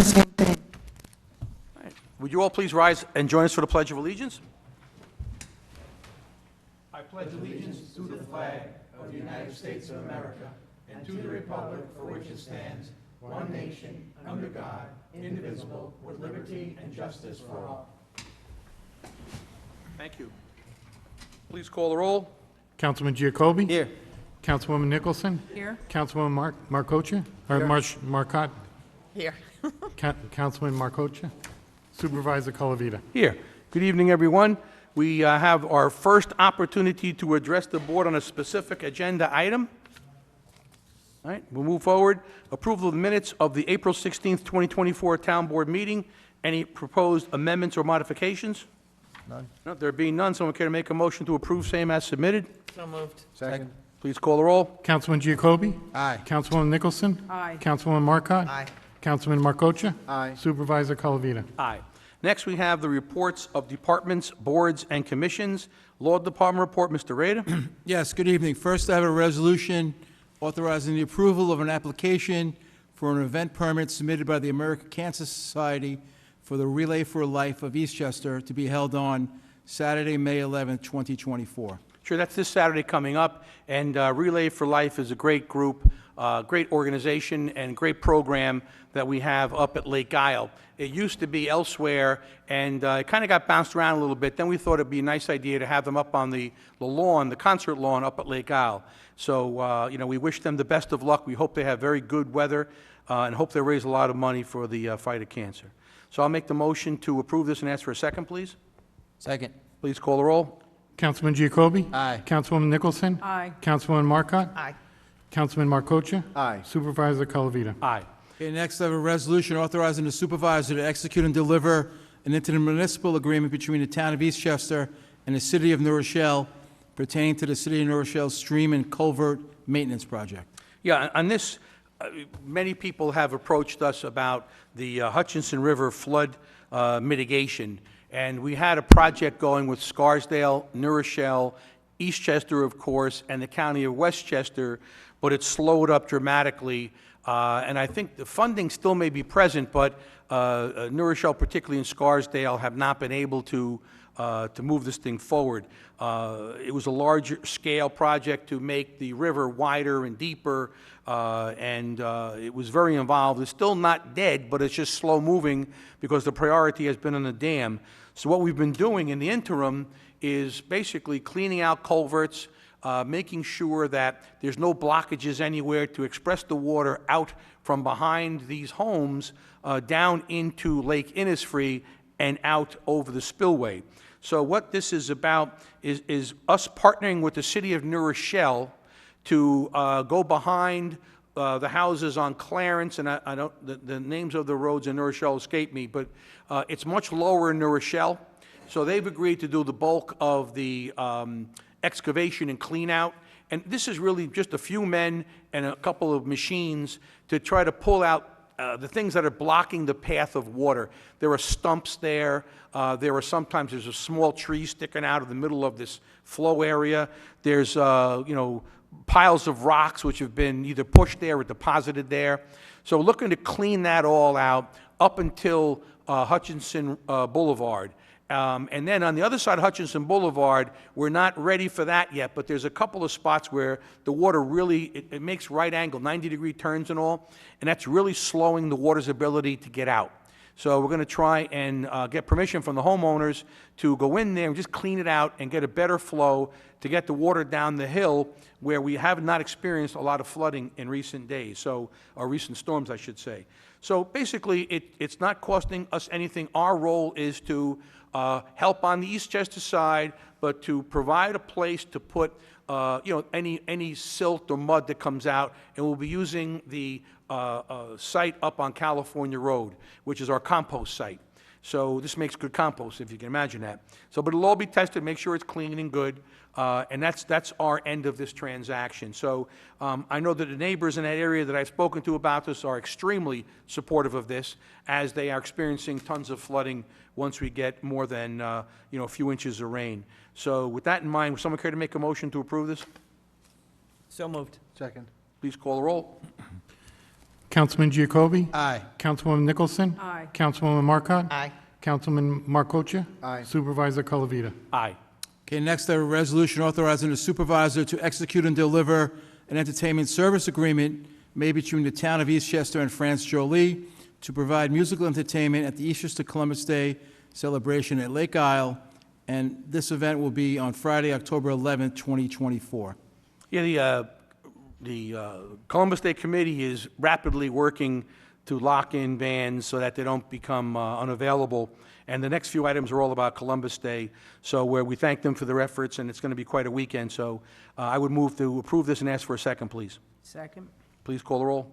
the same thing. All right. Would you all please rise and join us for the Pledge of Allegiance? I pledge allegiance to the flag of the United States of America and to the republic for which it stands, one nation, under God, indivisible, with liberty and justice for all. Thank you. Please call the roll. Councilman Giacobbe? Here. Councilwoman Nicholson? Here. Councilwoman Marcocha? Or Marcotte? Here. Councilman Marcocha? Supervisor Colavita? Here. Good evening, everyone. We have our first opportunity to address the board on a specific agenda item. All right, we'll move forward. Approval of the minutes of the April 16th, 2024 Town Board meeting. Any proposed amendments or modifications? None. No, there being none, someone care to make a motion to approve same as submitted? So moved. Second. Please call the roll. Councilman Giacobbe? Aye. Councilwoman Nicholson? Aye. Councilwoman Marcotte? Aye. Councilman Marcocha? Aye. Supervisor Colavita? Aye. Next, we have the reports of departments, boards, and commissions. Law Department report, Mr. Rader. Yes, good evening. First, I have a resolution authorizing the approval of an application for an event permit submitted by the American Cancer Society for the Relay for Life of Eastchester to be held on Saturday, May 11th, 2024. Sure, that's this Saturday coming up, and Relay for Life is a great group, great organization, and great program that we have up at Lake Isle. It used to be elsewhere, and it kind of got bounced around a little bit. Then we thought it'd be a nice idea to have them up on the lawn, the concert lawn up at Lake Isle. So, we wish them the best of luck. We hope they have very good weather, and hope they raise a lot of money for the fight of cancer. So I'll make the motion to approve this and ask for a second, please. Second. Please call the roll. Councilman Giacobbe? Aye. Councilwoman Nicholson? Aye. Councilwoman Marcotte? Aye. Councilman Marcocha? Aye. Supervisor Colavita? Aye. Okay, next, I have a resolution authorizing the supervisor to execute and deliver an intermunicipal agreement between the town of Eastchester and the city of New Rochelle pertaining to the city of New Rochelle's stream and culvert maintenance project. Yeah, on this, many people have approached us about the Hutchinson River flood mitigation, and we had a project going with Scarsdale, New Rochelle, Eastchester, of course, and the county of Westchester, but it slowed up dramatically, and I think the funding still may be present, but New Rochelle, particularly in Scarsdale, have not been able to move this thing forward. It was a larger scale project to make the river wider and deeper, and it was very involved. It's still not dead, but it's just slow moving because the priority has been on the dam. So what we've been doing in the interim is basically cleaning out culverts, making sure that there's no blockages anywhere to express the water out from behind these homes down into Lake Innisfree and out over the spillway. So what this is about is us partnering with the city of New Rochelle to go behind the houses on Clarence, and I don't, the names of the roads in New Rochelle escape me, but it's much lower in New Rochelle. So they've agreed to do the bulk of the excavation and clean out. And this is really just a few men and a couple of machines to try to pull out the things that are blocking the path of water. There are stumps there. Sometimes there's a small tree sticking out of the middle of this flow area. There's, piles of rocks which have been either pushed there or deposited there. So we're looking to clean that all out up until Hutchinson Boulevard. And then on the other side of Hutchinson Boulevard, we're not ready for that yet, but there's a couple of spots where the water really, it makes right angle, 90-degree turns and all, and that's really slowing the water's ability to get out. So we're going to try and get permission from the homeowners to go in there and just clean it out and get a better flow to get the water down the hill where we have not experienced a lot of flooding in recent days, or recent storms, I should say. So basically, it's not costing us anything. Our role is to help on the Eastchester side, but to provide a place to put any silt or mud that comes out, and we'll be using the site up on California Road, which is our compost site. So this makes good compost, if you can imagine that. So, but it'll all be tested, make sure it's clean and good, and that's our end of this transaction. So I know that the neighbors in that area that I've spoken to about this are extremely supportive of this, as they are experiencing tons of flooding once we get more than a few inches of rain. So with that in mind, would someone care to make a motion to approve this? So moved. Second. Please call the roll. Councilman Giacobbe? Aye. Councilwoman Nicholson? Aye. Councilwoman Marcotte? Aye. Councilman Markocha? Aye. Supervisor Colavita? Aye. Okay, next, I have a resolution authorizing the supervisor to execute and deliver an entertainment service agreement made between the town of Eastchester and France Jolie to provide musical entertainment at the Eastchester Columbus Day celebration at Lake Isle, and this event will be on Friday, October 11th, 2024. Yeah, the Columbus Day Committee is rapidly working to lock in bands so that they don't become unavailable. And the next few items are all about Columbus Day, so where we thank them for their efforts, and it's going to be quite a weekend. So I would move to approve this and ask for a second, please. Second. Please call the roll.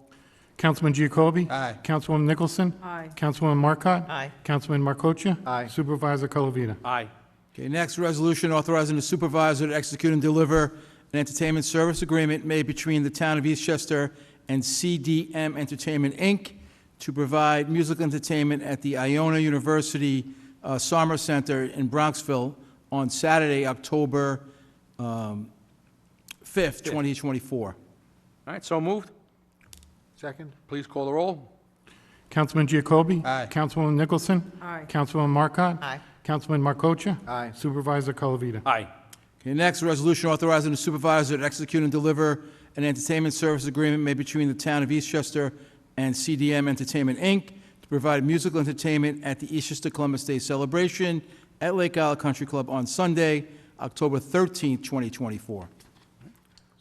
Councilman Giacobbe? Aye. Councilwoman Nicholson? Aye. Councilwoman Marcotte? Aye. Councilman Markocha? Aye. Supervisor Colavita? Aye. Okay, next, resolution authorizing the supervisor to execute and deliver an entertainment service agreement made between the town of Eastchester and CDM Entertainment, Inc. to provide musical entertainment at the Iona University Summer Center in Bronxville on Saturday, October 5th, 2024. All right, so moved. Second? Please call the roll. Councilman Giacobbe? Aye. Councilwoman Nicholson? Aye. Councilwoman Marcotte? Aye. Councilman Markocha? Aye. Supervisor Colavita? Aye. Okay, next, resolution authorizing the supervisor to execute and deliver an entertainment service agreement made between the town of Eastchester and CDM Entertainment, Inc. to provide musical entertainment at the Eastchester Columbus Day celebration at Lake Isle Country Club on Sunday, October 13th, 2024.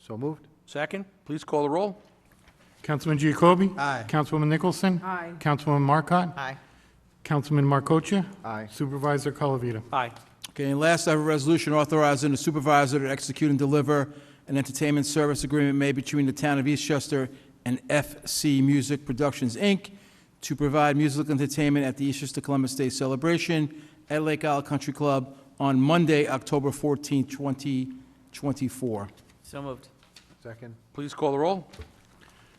So moved? Second, please call the roll. Councilman Giacobbe? Aye. Councilwoman Nicholson? Aye. Councilwoman Marcotte? Aye. Councilman Markocha? Aye. Supervisor Colavita? Aye. Okay, and last, I have a resolution authorizing the supervisor to execute and deliver an entertainment service agreement made between the town of Eastchester and FC Music Productions, Inc. to provide musical entertainment at the Eastchester Columbus Day celebration at Lake Isle Country Club on Monday, October 14th, 2024. So moved. Second? Please call the roll.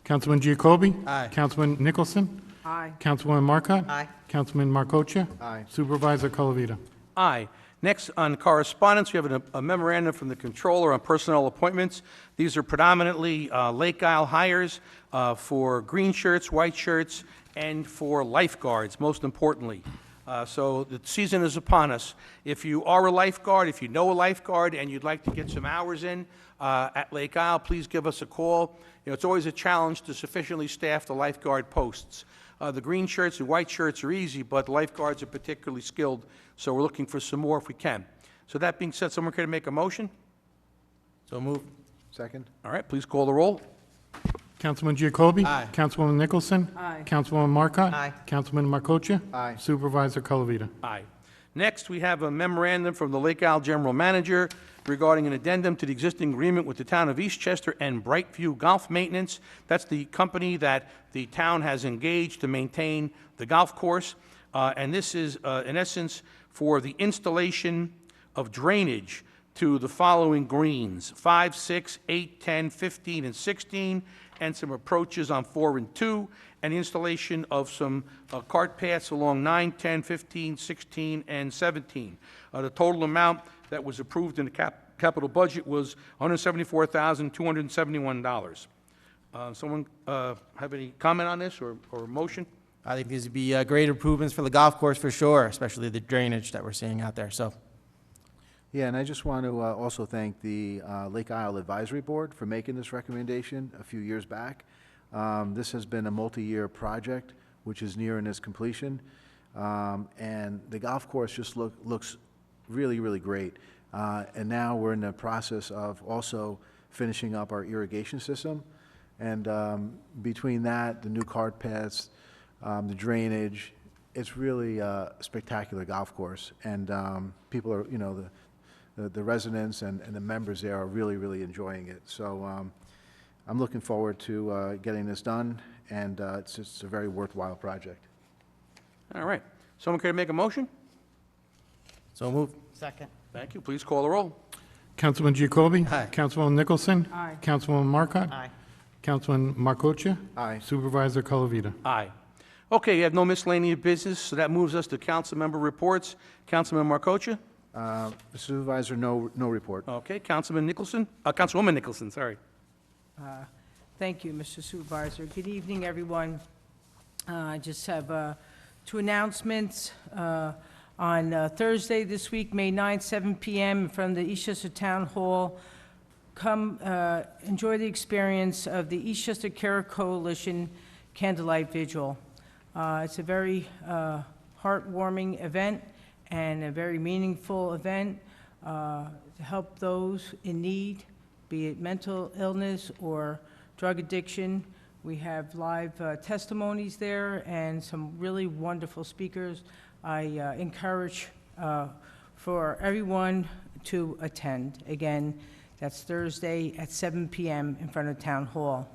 Councilman Giacobbe? Aye. Councilman Nicholson? Aye. Councilwoman Marcotte? Aye. Councilman Markocha? Aye. Supervisor Colavita? Aye. Next, on correspondence, we have a memorandum from the Controller on personnel appointments. These are predominantly Lake Isle hires for green shirts, white shirts, and for lifeguards, most importantly. So the season is upon us. If you are a lifeguard, if you know a lifeguard, and you'd like to get some hours in at Lake Isle, please give us a call. You know, it's always a challenge to sufficiently staff the lifeguard posts. The green shirts and white shirts are easy, but the lifeguards are particularly skilled, so we're looking for some more if we can. So that being said, someone care to make a motion? So moved. Second? All right, please call the roll. Councilman Giacobbe? Aye. Councilwoman Nicholson? Aye. Councilwoman Marcotte? Aye. Councilman Markocha? Aye. Supervisor Colavita? Aye. Next, we have a memorandum from the Lake Isle General Manager regarding an addendum to the existing agreement with the town of Eastchester and Brightview Golf Maintenance. That's the company that the town has engaged to maintain the golf course. And this is, in essence, for the installation of drainage to the following greens: 5, 6, 8, 10, 15, and 16, and some approaches on 4 and 2, and the installation of some cart paths along 9, 10, 15, 16, and 17. The total amount that was approved in the capital budget was $174,271. Someone have any comment on this or motion? I think these would be great improvements for the golf course for sure, especially the drainage that we're seeing out there. So, Yeah, and I just want to also thank the Lake Isle Advisory Board for making this recommendation a few years back. This has been a multi-year project, which is nearing its completion. And the golf course just looks really, really great. And now we're in the process of also finishing up our irrigation system. And between that, the new cart paths, the drainage, it's really a spectacular golf course. And people are, you know, the residents and the members there are really, really enjoying it. So I'm looking forward to getting this done, and it's just a very worthwhile project. All right. Someone care to make a motion? so move. Second. Thank you. Please call the roll. Councilman Giacobbe? Aye. Councilwoman Nicholson? Aye. Councilwoman Marcotte? Aye. Councilman Markocha? Aye. Supervisor Colavita? Aye. Okay, you have no miscellaneous business, so that moves us to council member reports. Councilman Markocha? Supervisor, no report. Okay, Councilman Nicholson? Councilwoman Nicholson, sorry. Thank you, Mr. Supervisor. Good evening, everyone. I just have 2 announcements. On Thursday this week, May 9th, 7 p.m., in front of the Eastchester Town Hall, come enjoy the experience of the Eastchester Care Coalition Candlelight Vigil. It's a very heartwarming event and a very meaningful event to help those in need, be it mental illness or drug addiction. We have live testimonies there and some really wonderful speakers. I encourage for everyone to attend. Again, that's Thursday at 7 p.m. in front of Town Hall.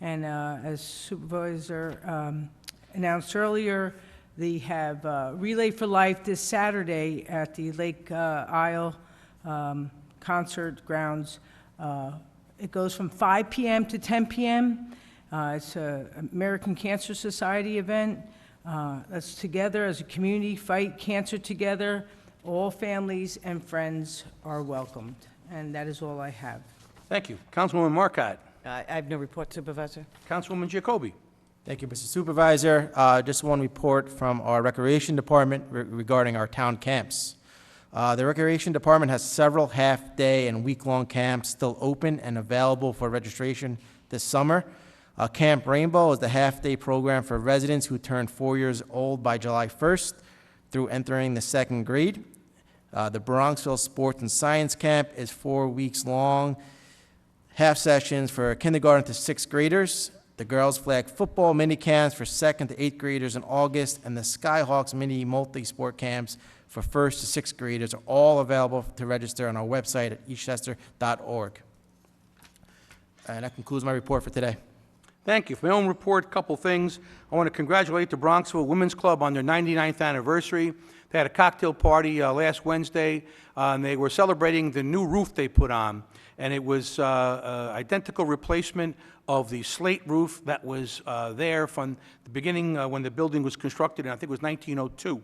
And as Supervisor announced earlier, they have Relay for Life this Saturday at the Lake Isle Concert Grounds. It goes from 5 p.m. to 10 p.m. It's an American Cancer Society event. Let's together as a community fight cancer together. All families and friends are welcomed. And that is all I have. Thank you. Councilwoman Marcotte. I have no report, Supervisor. Councilwoman Giacobbe. Thank you, Mr. Supervisor. Just one report from our Recreation Department regarding our town camps. The Recreation Department has several half-day and week-long camps still open and available for registration this summer. Camp Rainbow is the half-day program for residents who turn 4 years old by July 1st through entering the 2nd grade. The Bronxville Sports and Science Camp is 4 weeks long, half sessions for kindergarten to 6th graders. The Girls Flag Football mini camps for 2nd to 8th graders in August, and the Skyhawks mini multi-sport camps for 1st to 6th graders are all available to register on our website at eastchester.org. And that concludes my report for today. Thank you. For my own report, a couple things. I want to congratulate the Bronxville Women's Club on their 99th anniversary. They had a cocktail party last Wednesday, and they were celebrating the new roof they put on. And it was identical replacement of the slate roof that was there from the beginning when the building was constructed, and I think it was 1902.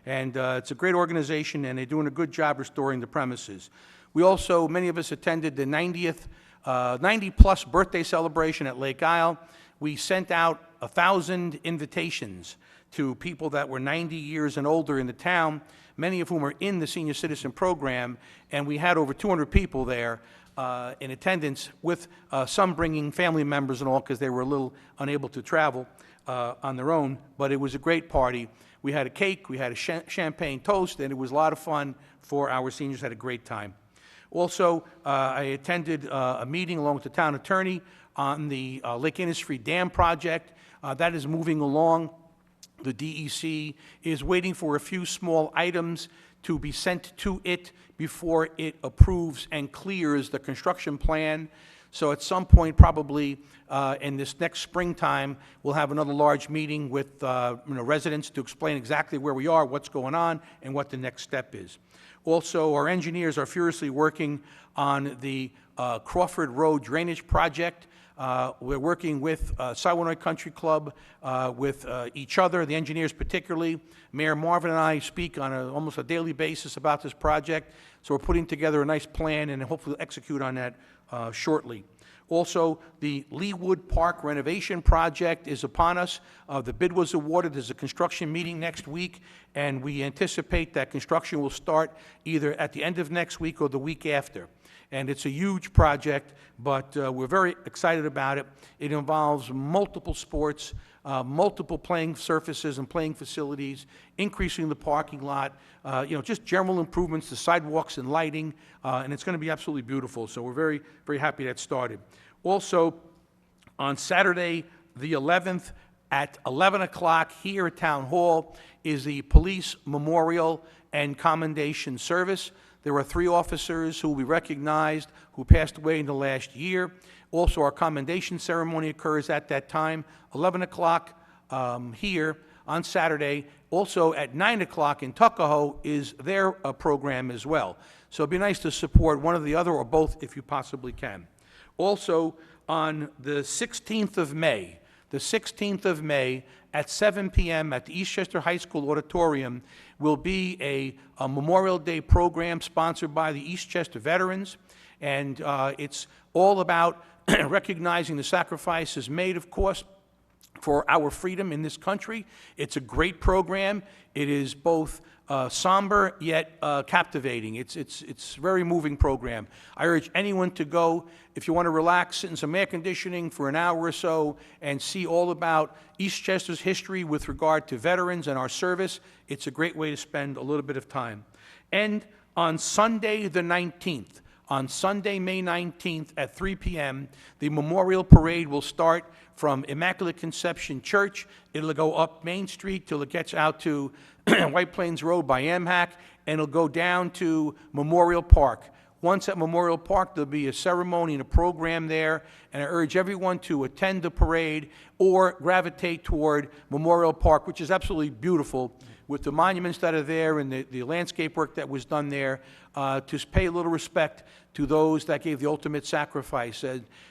And it's a great organization, and they're doing a good job restoring the premises. We also, many of us attended the 90-plus birthday celebration at Lake Isle. We sent out 1,000 invitations to people that were 90 years and older in the town, many of whom are in the senior citizen program, and we had over 200 people there in attendance, with some bringing family members and all, because they were a little unable to travel on their own, but it was a great party. We had a cake, we had a champagne toast, and it was a lot of fun for our seniors. Had a great time. Also, I attended a meeting along with the town attorney on the Lake Innisfree Dam project. That is moving along. The DEC is waiting for a few small items to be sent to it before it approves and clears the construction plan. So at some point, probably in this next springtime, we'll have another large meeting with residents to explain exactly where we are, what's going on, and what the next step is. Also, our engineers are furiously working on the Crawford Road drainage project. We're working with Siwanoy Country Club, with each other, the engineers particularly. Mayor Marvin and I speak on almost a daily basis about this project, so we're putting together a nice plan and hopefully execute on that shortly. Also, the Leewood Park renovation project is upon us. The bid was awarded. There's a construction meeting next week, and we anticipate that construction will start either at the end of next week or the week after. And it's a huge project, but we're very excited about it. It involves multiple sports, multiple playing surfaces and playing facilities, increasing the parking lot, just general improvements to sidewalks and lighting, and it's going to be absolutely beautiful. So we're very, very happy that started. Also, on Saturday, the 11th, at 11 o'clock here at Town Hall is the Police Memorial and Commendation Service. There are 3 officers who will be recognized who passed away in the last year. Also, our commendation ceremony occurs at that time, 11 o'clock here on Saturday. Also, at 9 o'clock in Tuckahoe is their program as well. So it'd be nice to support one or the other or both if you possibly can. Also, on the 16th of May, at 7 p.m. at the Eastchester High School Auditorium will be a Memorial Day program sponsored by the Eastchester veterans, and it's all about recognizing the sacrifices made, of course, for our freedom in this country. It's a great program. It is both somber yet captivating. It's a very moving program. I urge anyone to go, if you want to relax, sit in some air conditioning for an hour or so and see all about Eastchester's history with regard to veterans and our service. It's a great way to spend a little bit of time. And on Sunday the 19th, on Sunday, May 19th at 3 p.m., the Memorial Parade will start from Immaculate Conception Church. It'll go up Main Street till it gets out to White Plains Road by AMHAC, and it'll go down to Memorial Park. Once at Memorial Park, there'll be a ceremony and a program there, and I urge everyone to attend the parade or gravitate toward Memorial Park, which is absolutely beautiful, with the monuments that are there and the landscape work that was done there, to pay a little respect to those that gave the ultimate sacrifice.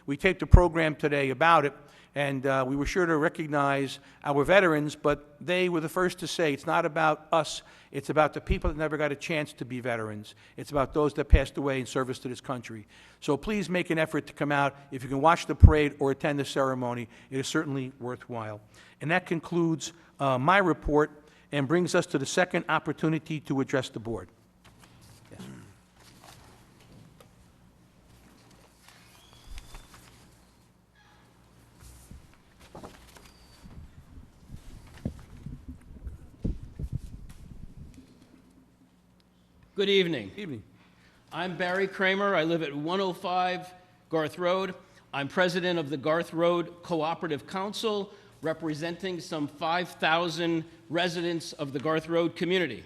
We taped a program today about it, and we were sure to recognize our veterans, but they were the first to say it's not about us, it's about the people that never got a chance to be veterans. It's about those that passed away in service to this country. So please make an effort to come out. If you can watch the parade or attend the ceremony, it is certainly worthwhile. And that concludes my report and brings us to the second opportunity to address the board. Yes. Good evening. Evening. I'm Barry Kramer. I live at 105 Garth Road. I'm president of the Garth Road Cooperative Council, representing some 5,000 residents of the Garth Road community.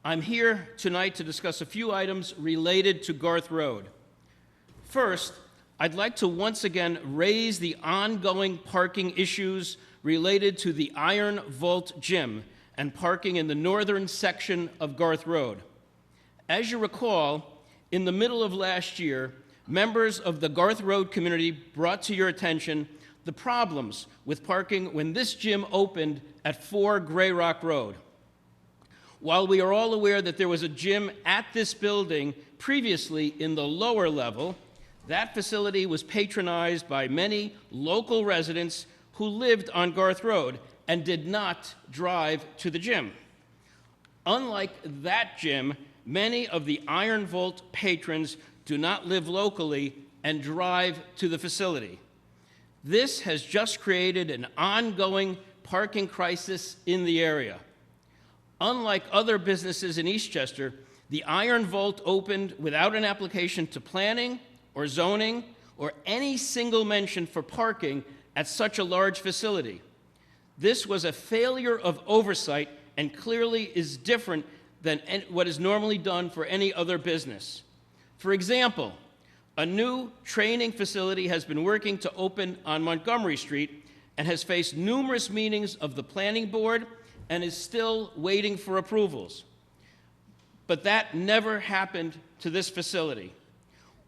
I'm here tonight to discuss a few items related to Garth Road. First, I'd like to once again raise the ongoing parking issues related to the Iron Vault Gym and parking in the northern section of Garth Road. As you recall, in the middle of last year, members of the Garth Road community brought to your attention the problems with parking when this gym opened at 4 Grey Rock Road. While we are all aware that there was a gym at this building previously in the lower level, that facility was patronized by many local residents who lived on Garth Road and did not drive to the gym. Unlike that gym, many of the Iron Vault patrons do not live locally and drive to the facility. This has just created an ongoing parking crisis in the area. Unlike other businesses in Eastchester, the Iron Vault opened without an application to planning or zoning or any single mention for parking at such a large facility. This was a failure of oversight and clearly is different than what is normally done for any other business. For example, a new training facility has been working to open on Montgomery Street and has faced numerous meetings of the planning board and is still waiting for approvals. But that never happened to this facility.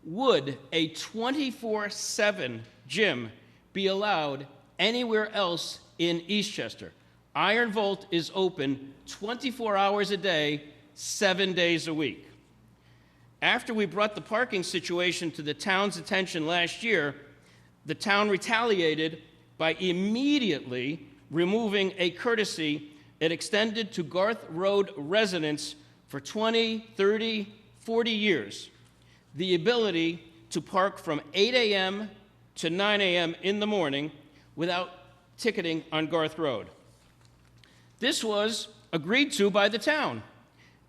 Would a 24/7 gym be allowed anywhere else in Eastchester? Iron Vault is open 24 hours a day, 7 days a week. After we brought the parking situation to the town's attention last year, the town retaliated by immediately removing a courtesy it extended to Garth Road residents for 20, 30, 40 years, the ability to park from 8 a.m. to 9 a.m. in the morning without ticketing on Garth Road. This was agreed to by the town.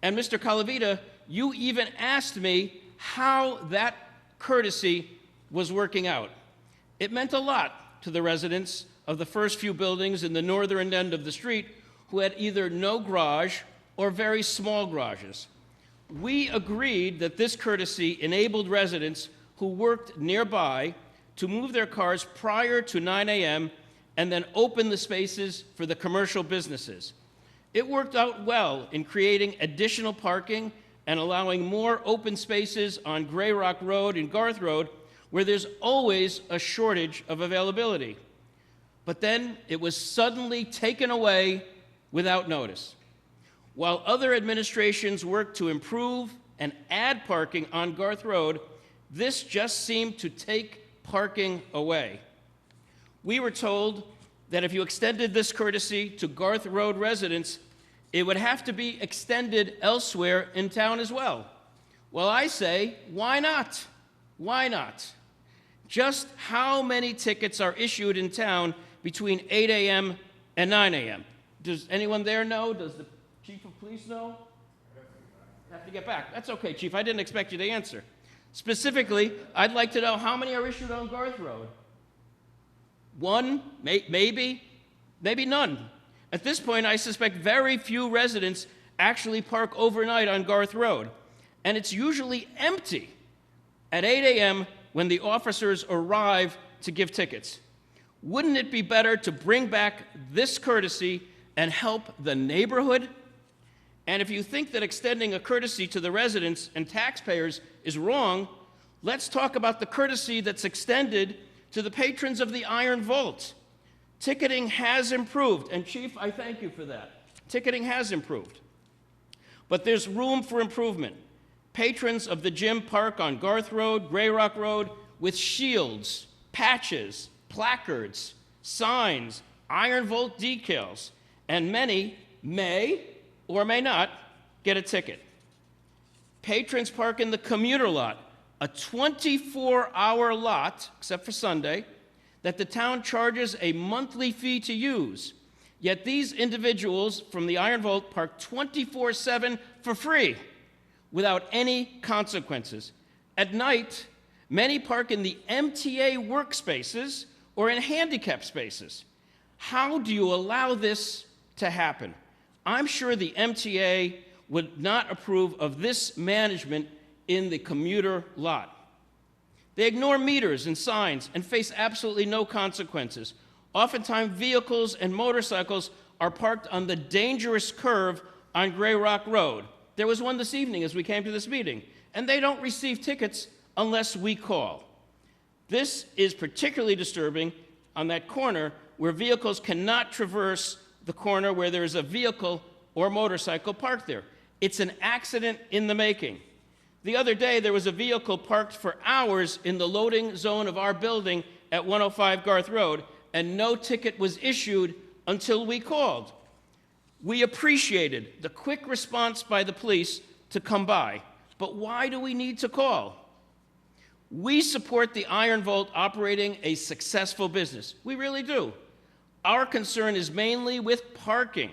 And Mr. Calavita, you even asked me how that courtesy was working out. It meant a lot to the residents of the first few buildings in the northern end of the street who had either no garage or very small garages. We agreed that this courtesy enabled residents who worked nearby to move their cars prior to 9 a.m. and then open the spaces for the commercial businesses. It worked out well in creating additional parking and allowing more open spaces on Grey Rock Road and Garth Road, where there's always a shortage of availability. But then it was suddenly taken away without notice. While other administrations worked to improve and add parking on Garth Road, this just seemed to take parking away. We were told that if you extended this courtesy to Garth Road residents, it would have to be extended elsewhere in town as well. Well, I say, why not? Why not? Just how many tickets are issued in town between 8 a.m. and 9 a.m.? Does anyone there know? Does the chief of police know? Have to get back. That's okay, Chief. I didn't expect you to answer. Specifically, I'd like to know how many are issued on Garth Road. One, maybe none. At this point, I suspect very few residents actually park overnight on Garth Road, and it's usually empty at 8 a.m. when the officers arrive to give tickets. Wouldn't it be better to bring back this courtesy and help the neighborhood? And if you think that extending a courtesy to the residents and taxpayers is wrong, let's talk about the courtesy that's extended to the patrons of the Iron Vault. Ticketing has improved, and Chief, I thank you for that. Ticketing has improved. But there's room for improvement. Patrons of the gym park on Garth Road, Grey Rock Road, with shields, patches, placards, signs, Iron Vault decals, and many may or may not get a ticket. Patrons park in the commuter lot, a 24-hour lot, except for Sunday, that the town charges a monthly fee to use. Yet these individuals from the Iron Vault park 24/7 for free, without any consequences. At night, many park in the MTA workspaces or in handicap spaces. How do you allow this to happen? I'm sure the MTA would not approve of this management in the commuter lot. They ignore meters and signs and face absolutely no consequences. Oftentimes, vehicles and motorcycles are parked on the dangerous curve on Grey Rock Road. There was one this evening as we came to this meeting, and they don't receive tickets unless we call. This is particularly disturbing on that corner where vehicles cannot traverse the corner where there is a vehicle or motorcycle parked there. It's an accident in the making. The other day, there was a vehicle parked for hours in the loading zone of our building at 105 Garth Road, and no ticket was issued until we called. We appreciated the quick response by the police to come by, but why do we need to call? We support the Iron Vault operating a successful business. We really do. Our concern is mainly with parking.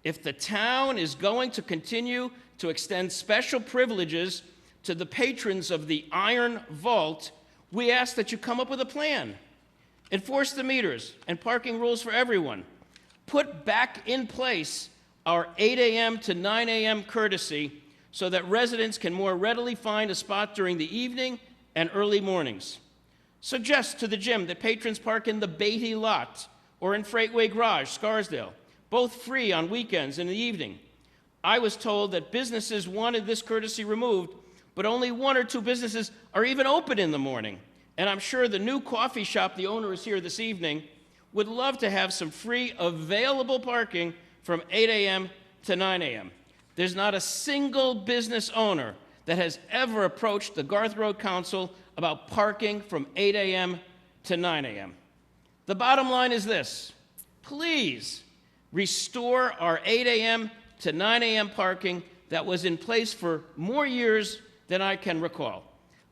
If the town is going to continue to extend special privileges to the patrons of the Iron Vault, we ask that you come up with a plan. Enforce the meters and parking rules for everyone. Put back in place our 8 a.m. to 9 a.m. courtesy so that residents can more readily find a spot during the evening and early mornings. Suggest to the gym that patrons park in the Beatty lot or in Freightway Garage, Scarsdale, both free on weekends and in the evening. I was told that businesses wanted this courtesy removed, but only 1 or 2 businesses are even open in the morning. And I'm sure the new coffee shop, the owner is here this evening, would love to have some free available parking from 8 a.m. to 9 a.m. There's not a single business owner that has ever approached the Garth Road Council about parking from 8 a.m. to 9 a.m. The bottom line is this: please restore our 8 a.m. to 9 a.m. parking that was in place for more years than I can recall.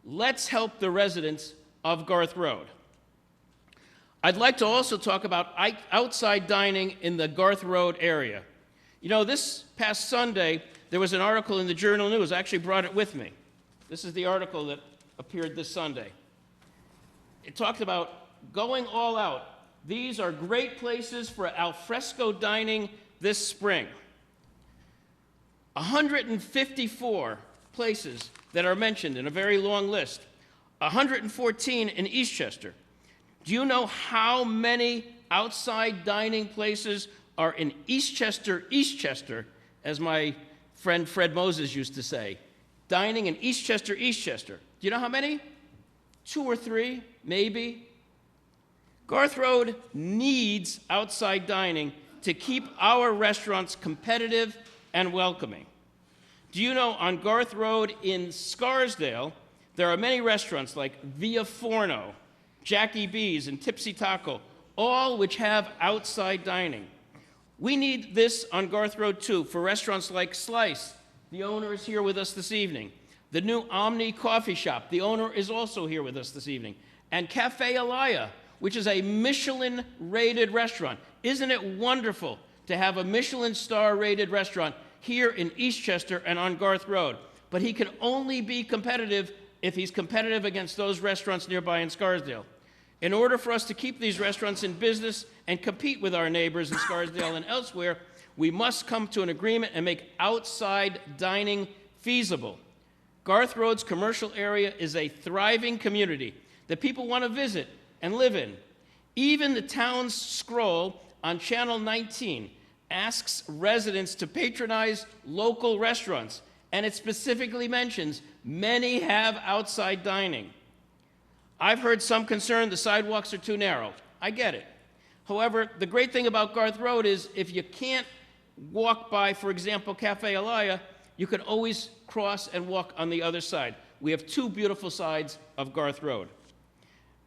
Let's help the residents of Garth Road. I'd like to also talk about outside dining in the Garth Road area. You know, this past Sunday, there was an article in the Journal News. I actually brought it with me. This is the article that appeared this Sunday. It talked about going all out. These are great places for alfresco dining this spring. 154 places that are mentioned in a very long list. 114 in Eastchester. Do you know how many outside dining places are in Eastchester, as my friend Fred Moses used to say? Dining in Eastchester. Do you know how many? 2 or 3, maybe. Garth Road needs outside dining to keep our restaurants competitive and welcoming. Do you know on Garth Road in Scarsdale, there are many restaurants like Via Forno, Jackie B's, and Tipsy Taco, all which have outside dining. We need this on Garth Road too for restaurants like Slice. The owner is here with us this evening. The new Omni Coffee Shop. The owner is also here with us this evening. And Cafe Alaya, which is a Michelin-rated restaurant. Isn't it wonderful to have a Michelin star-rated restaurant here in Eastchester and on Garth Road? But he can only be competitive if he's competitive against those restaurants nearby in Scarsdale. In order for us to keep these restaurants in business and compete with our neighbors in Scarsdale and elsewhere, we must come to an agreement and make outside dining feasible. Garth Road's commercial area is a thriving community that people want to visit and live in. Even the town's scroll on Channel 19 asks residents to patronize local restaurants, and it specifically mentions many have outside dining. I've heard some concern the sidewalks are too narrow. I get it. However, the great thing about Garth Road is if you can't walk by, for example, Cafe Alaya, you can always cross and walk on the other side. We have two beautiful sides of Garth Road.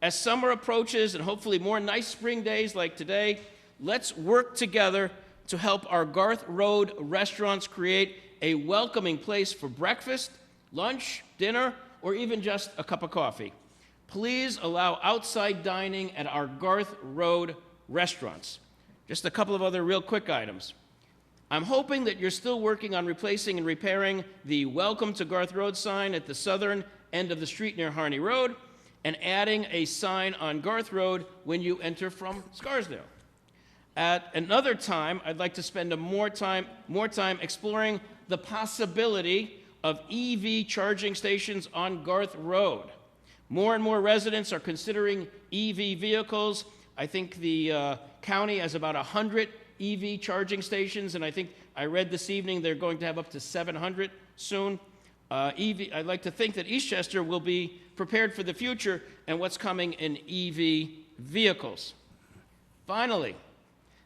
As summer approaches and hopefully more nice spring days like today, let's work together to help our Garth Road restaurants create a welcoming place for breakfast, lunch, dinner, or even just a cup of coffee. Please allow outside dining at our Garth Road restaurants. Just a couple of other real quick items. I'm hoping that you're still working on replacing and repairing the Welcome to Garth Road sign at the southern end of the street near Harney Road and adding a sign on Garth Road when you enter from Scarsdale. At another time, I'd like to spend more time exploring the possibility of EV charging stations on Garth Road. More and more residents are considering EV vehicles. I think the county has about 100 EV charging stations, and I think I read this evening they're going to have up to 700 soon. I'd like to think that Eastchester will be prepared for the future and what's coming in EV vehicles. Finally,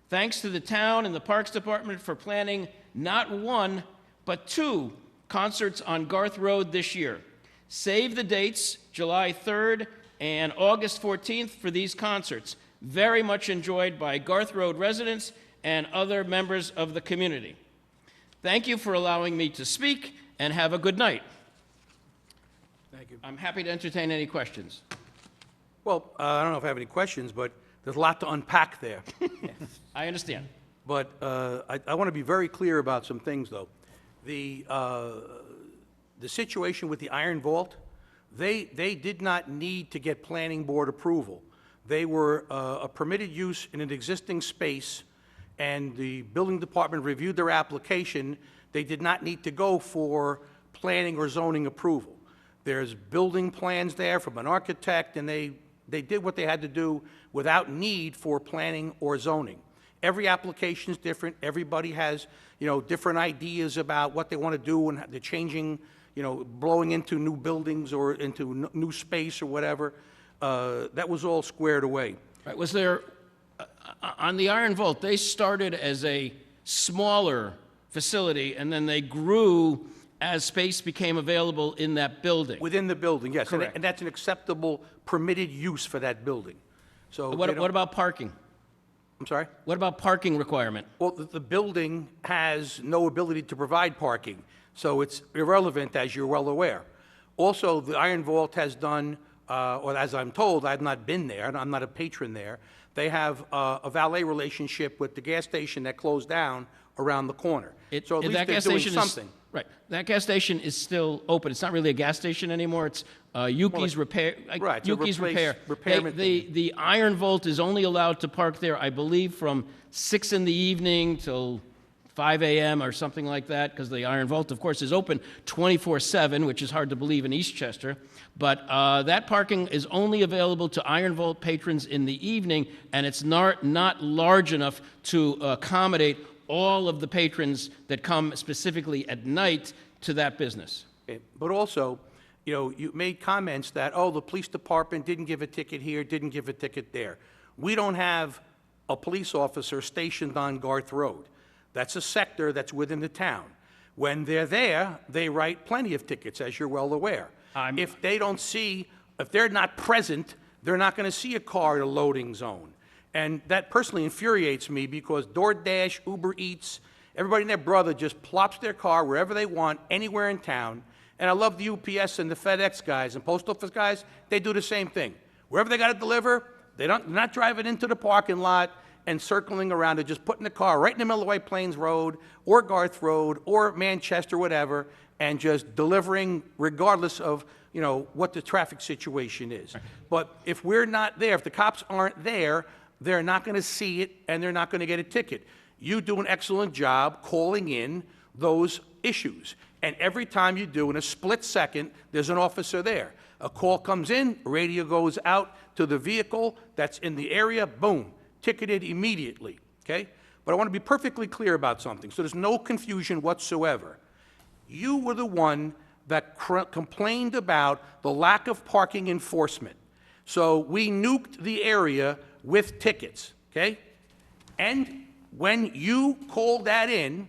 thanks to the town and the Parks Department for planning not one, but 2 concerts on Garth Road this year. Save the dates, July 3rd and August 14th for these concerts. Very much enjoyed by Garth Road residents and other members of the community. Thank you for allowing me to speak, and have a good night. Thank you. I'm happy to entertain any questions. Well, I don't know if I have any questions, but there's a lot to unpack there. I understand. But I want to be very clear about some things, though. The situation with the Iron Vault, they did not need to get planning board approval. They were a permitted use in an existing space, and the building department reviewed their application. They did not need to go for planning or zoning approval. There's building plans there from an architect, and they did what they had to do without need for planning or zoning. Every application is different. Everybody has, different ideas about what they want to do, and they're changing, blowing into new buildings or into new space or whatever. That was all squared away. Right, was there, on the Iron Vault, they started as a smaller facility, and then they grew as space became available in that building. Within the building, yes. Correct. And that's an acceptable, permitted use for that building. So What about parking? I'm sorry? What about parking requirement? Well, the building has no ability to provide parking, so it's irrelevant, as you're well aware. Also, the Iron Vault has done, or as I'm told, I've not been there, and I'm not a patron there, they have a valet relationship with the gas station that closed down around the corner. So at least that they're gas doing station something. Right. That gas station is still open. It's not really a gas station anymore. It's Yuki's Repair. right, it's a Yuki's Repair. repairment The Iron Vault is only allowed to park there, I believe, from 6 in the evening till 5 a.m. or something like that, because the Iron Vault, of course, is open 24/7, which is hard to believe in Eastchester. But that parking is only available to Iron Vault patrons in the evening, and it's not large enough to accommodate all of the patrons that come specifically at night to that business. Okay. But also, you made comments that, the police department didn't give a ticket here, didn't give a ticket there. We don't have a police officer stationed on Garth Road. That's a sector that's within the town. When they're there, they write plenty of tickets, as you're well aware. If they're not present, they're not going to see a car at a loading zone. And that personally infuriates me because DoorDash, Uber Eats, everybody and their brother just plops their car wherever they want, anywhere in town. And I love the UPS and the FedEx guys and post office guys. They do the same thing. Wherever they got to deliver, they're not driving into the parking lot and circling around. They're just putting the car right in the middle of White Plains Road or Garth Road or Manchester, whatever, and just delivering regardless of, you know, what the traffic situation is. But if we're not there, if the cops aren't there, they're not going to see it and they're not going to get a ticket. You do an excellent job calling in those issues. And every time you do, in a split second, there's an officer there. A call comes in, radio goes out to the vehicle that's in the area, boom, ticketed immediately, okay? But I want to be perfectly clear about something, so there's no confusion whatsoever. You were the one that complained about the lack of parking enforcement. So we nuked the area with tickets, okay? And when you called that in,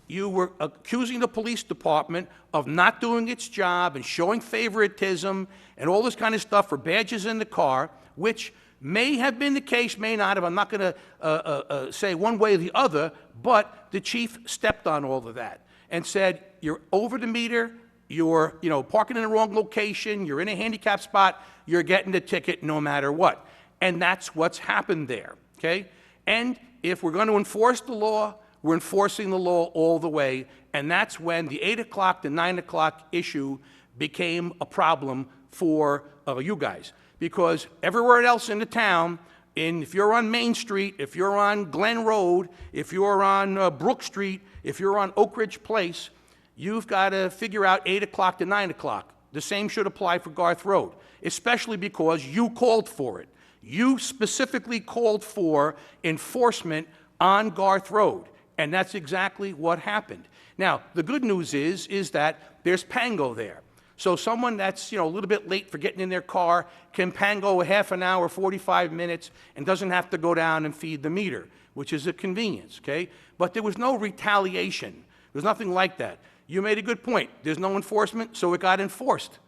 you were accusing the police department of not doing its job and showing favoritism and all this kind of stuff for badges in the car, which may have been the case, may not have. I'm not going to say one way or the other, but the chief stepped on all of that and said, you're over the meter, you're parking in the wrong location, you're in a handicap spot, you're getting the ticket no matter what. And that's what's happened there, okay? And if we're going to enforce the law, we're enforcing the law all the way, and that's when the 8 o'clock to 9 o'clock issue became a problem for you guys. Because everywhere else in the town, if you're on Main Street, if you're on Glen Road, if you're on Brook Street, if you're on Oak Ridge Place, you've got to figure out 8 o'clock to 9 o'clock. The same should apply for Garth Road, especially because you called for it. You specifically called for enforcement on Garth Road, and that's exactly what happened. Now, the good news is that there's Pango there. So someone that's, a little bit late for getting in their car can Pango a half an hour, 45 minutes, and doesn't have to go down and feed the meter, which is a convenience, okay? But there was no retaliation. There's nothing like that. You made a good point. There's no enforcement, so it got enforced.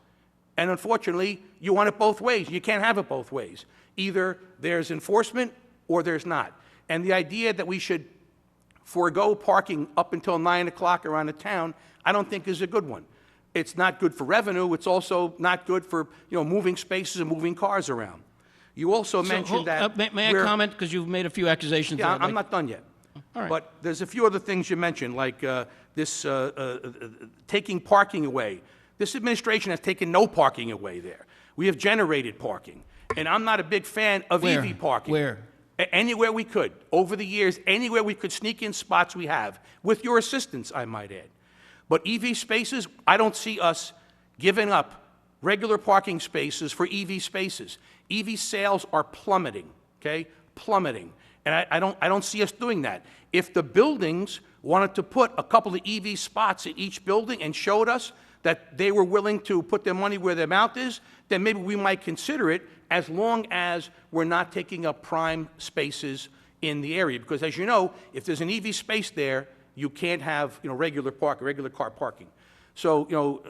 And unfortunately, you want it both ways. You can't have it both ways. Either there's enforcement or there's not. And the idea that we should forego parking up until 9 o'clock around the town, I don't think is a good one. It's not good for revenue. It's also not good for, moving spaces and moving cars around. You also mentioned that... May I comment? Because you've made a few accusations. Yeah, I'm not done yet. All right. But there's a few other things you mentioned, like this taking parking away. This administration has taken no parking away there. We have generated parking. And I'm not a big fan of EV parking. Where? Anywhere we could. Over the years, anywhere we could sneak in spots we have, with your assistance, I might add. But EV spaces, I don't see us giving up regular parking spaces for EV spaces. EV sales are plummeting, okay? Plummeting. And I don't see us doing that. If the buildings wanted to put a couple of EV spots in each building and showed us that they were willing to put their money where their mouth is, then maybe we might consider it, as long as we're not taking up prime spaces in the area. Because as you know, if there's an EV space there, you can't have, regular car parking. So,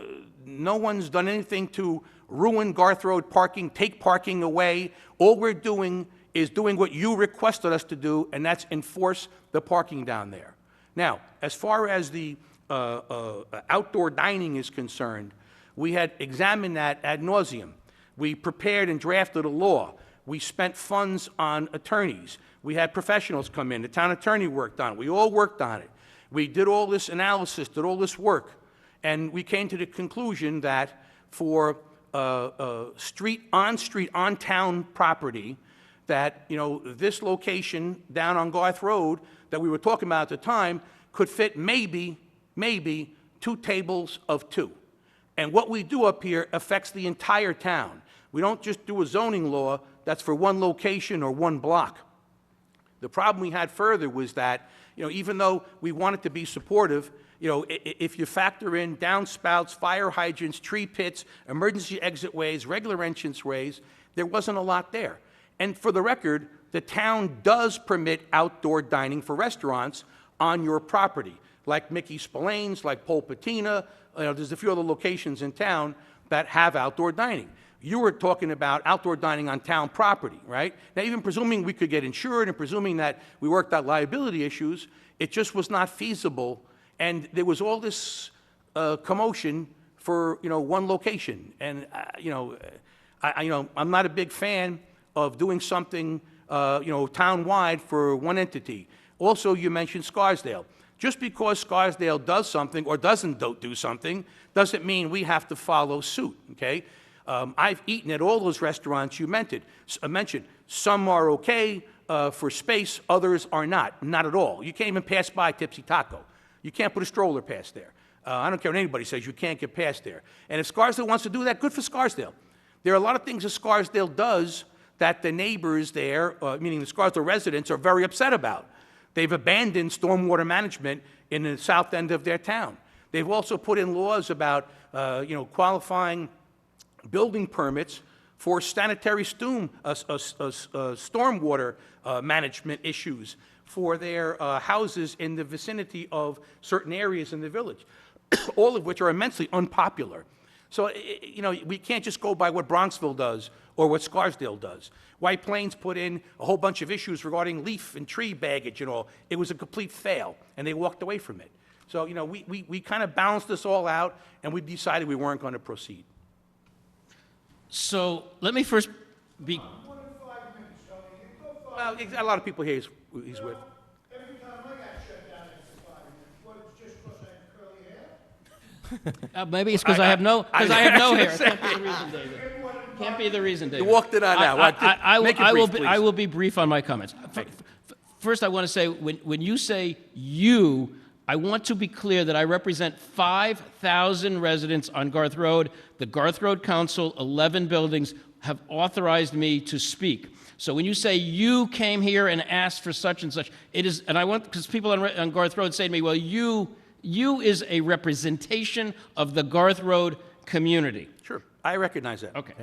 no one's done anything to ruin Garth Road parking, take parking away. All we're doing is doing what you requested us to do, and that's enforce the parking down there. Now, as far as the outdoor dining is concerned, we had examined that ad nauseum. We prepared and drafted a law. We spent funds on attorneys. We had professionals come in. The town attorney worked on it. We all worked on it. We did all this analysis, did all this work, and we came to the conclusion that for on-town property, that, this location down on Garth Road that we were talking about at the time could fit maybe 2 tables of 2. And what we do up here affects the entire town. We don't just do a zoning law that's for one location or one block. The problem we had further was that, even though we wanted to be supportive, if you factor in downspouts, fire hydrants, tree pits, emergency exit ways, regular entrance ways, there wasn't a lot there. And for the record, the town does permit outdoor dining for restaurants on your property, like Mickey Spillane's, like Pole Patina. There's a few other locations in town that have outdoor dining. You were talking about outdoor dining on town property, right? Now, even presuming we could get insured and presuming that we worked out liability issues, it just was not feasible, and there was all this commotion for, one location. And, I'm not a big fan of doing something, town-wide for one entity. Also, you mentioned Scarsdale. Just because Scarsdale does something or doesn't do something doesn't mean we have to follow suit, okay? I've eaten at all those restaurants you mentioned. Some are okay for space, others are not at all. You can't even pass by Tipsy Taco. You can't put a stroller past there. I don't care what anybody says, you can't get past there. And if Scarsdale wants to do that, good for Scarsdale. There are a lot of things that Scarsdale does that the neighbors there, meaning the Scarsdale residents, are very upset about. They've abandoned stormwater management in the south end of their town. They've also put in laws about, qualifying building permits for sanitary stormwater management issues for their houses in the vicinity of certain areas in the village, all of which are immensely unpopular. So, we can't just go by what Bronxville does or what Scarsdale does. White Plains put in a whole bunch of issues regarding leaf and tree baggage and all. It was a complete fail, and they walked away from it. So, we kind of balanced this all out, and we decided we weren't going to proceed. So let me first be, Well, a lot of people here he's with. Every time I got shut down after 5 minutes, what, it's just because I have curly hair? maybe it's because I have no hair. It can't be the reason, David. Can't be the reason, David. You walked it on now. Make it brief, please. I will be brief on my comments. First, I want to say, when you say you, I want to be clear that I represent 5,000 residents on Garth Road. The Garth Road Council, 11 buildings, have authorized me to speak. So when you say you came here and asked for such and such, it is, and I want, because people on Garth Road say to me, well, you is a representation of the Garth Road community. Sure, I recognize that. Okay.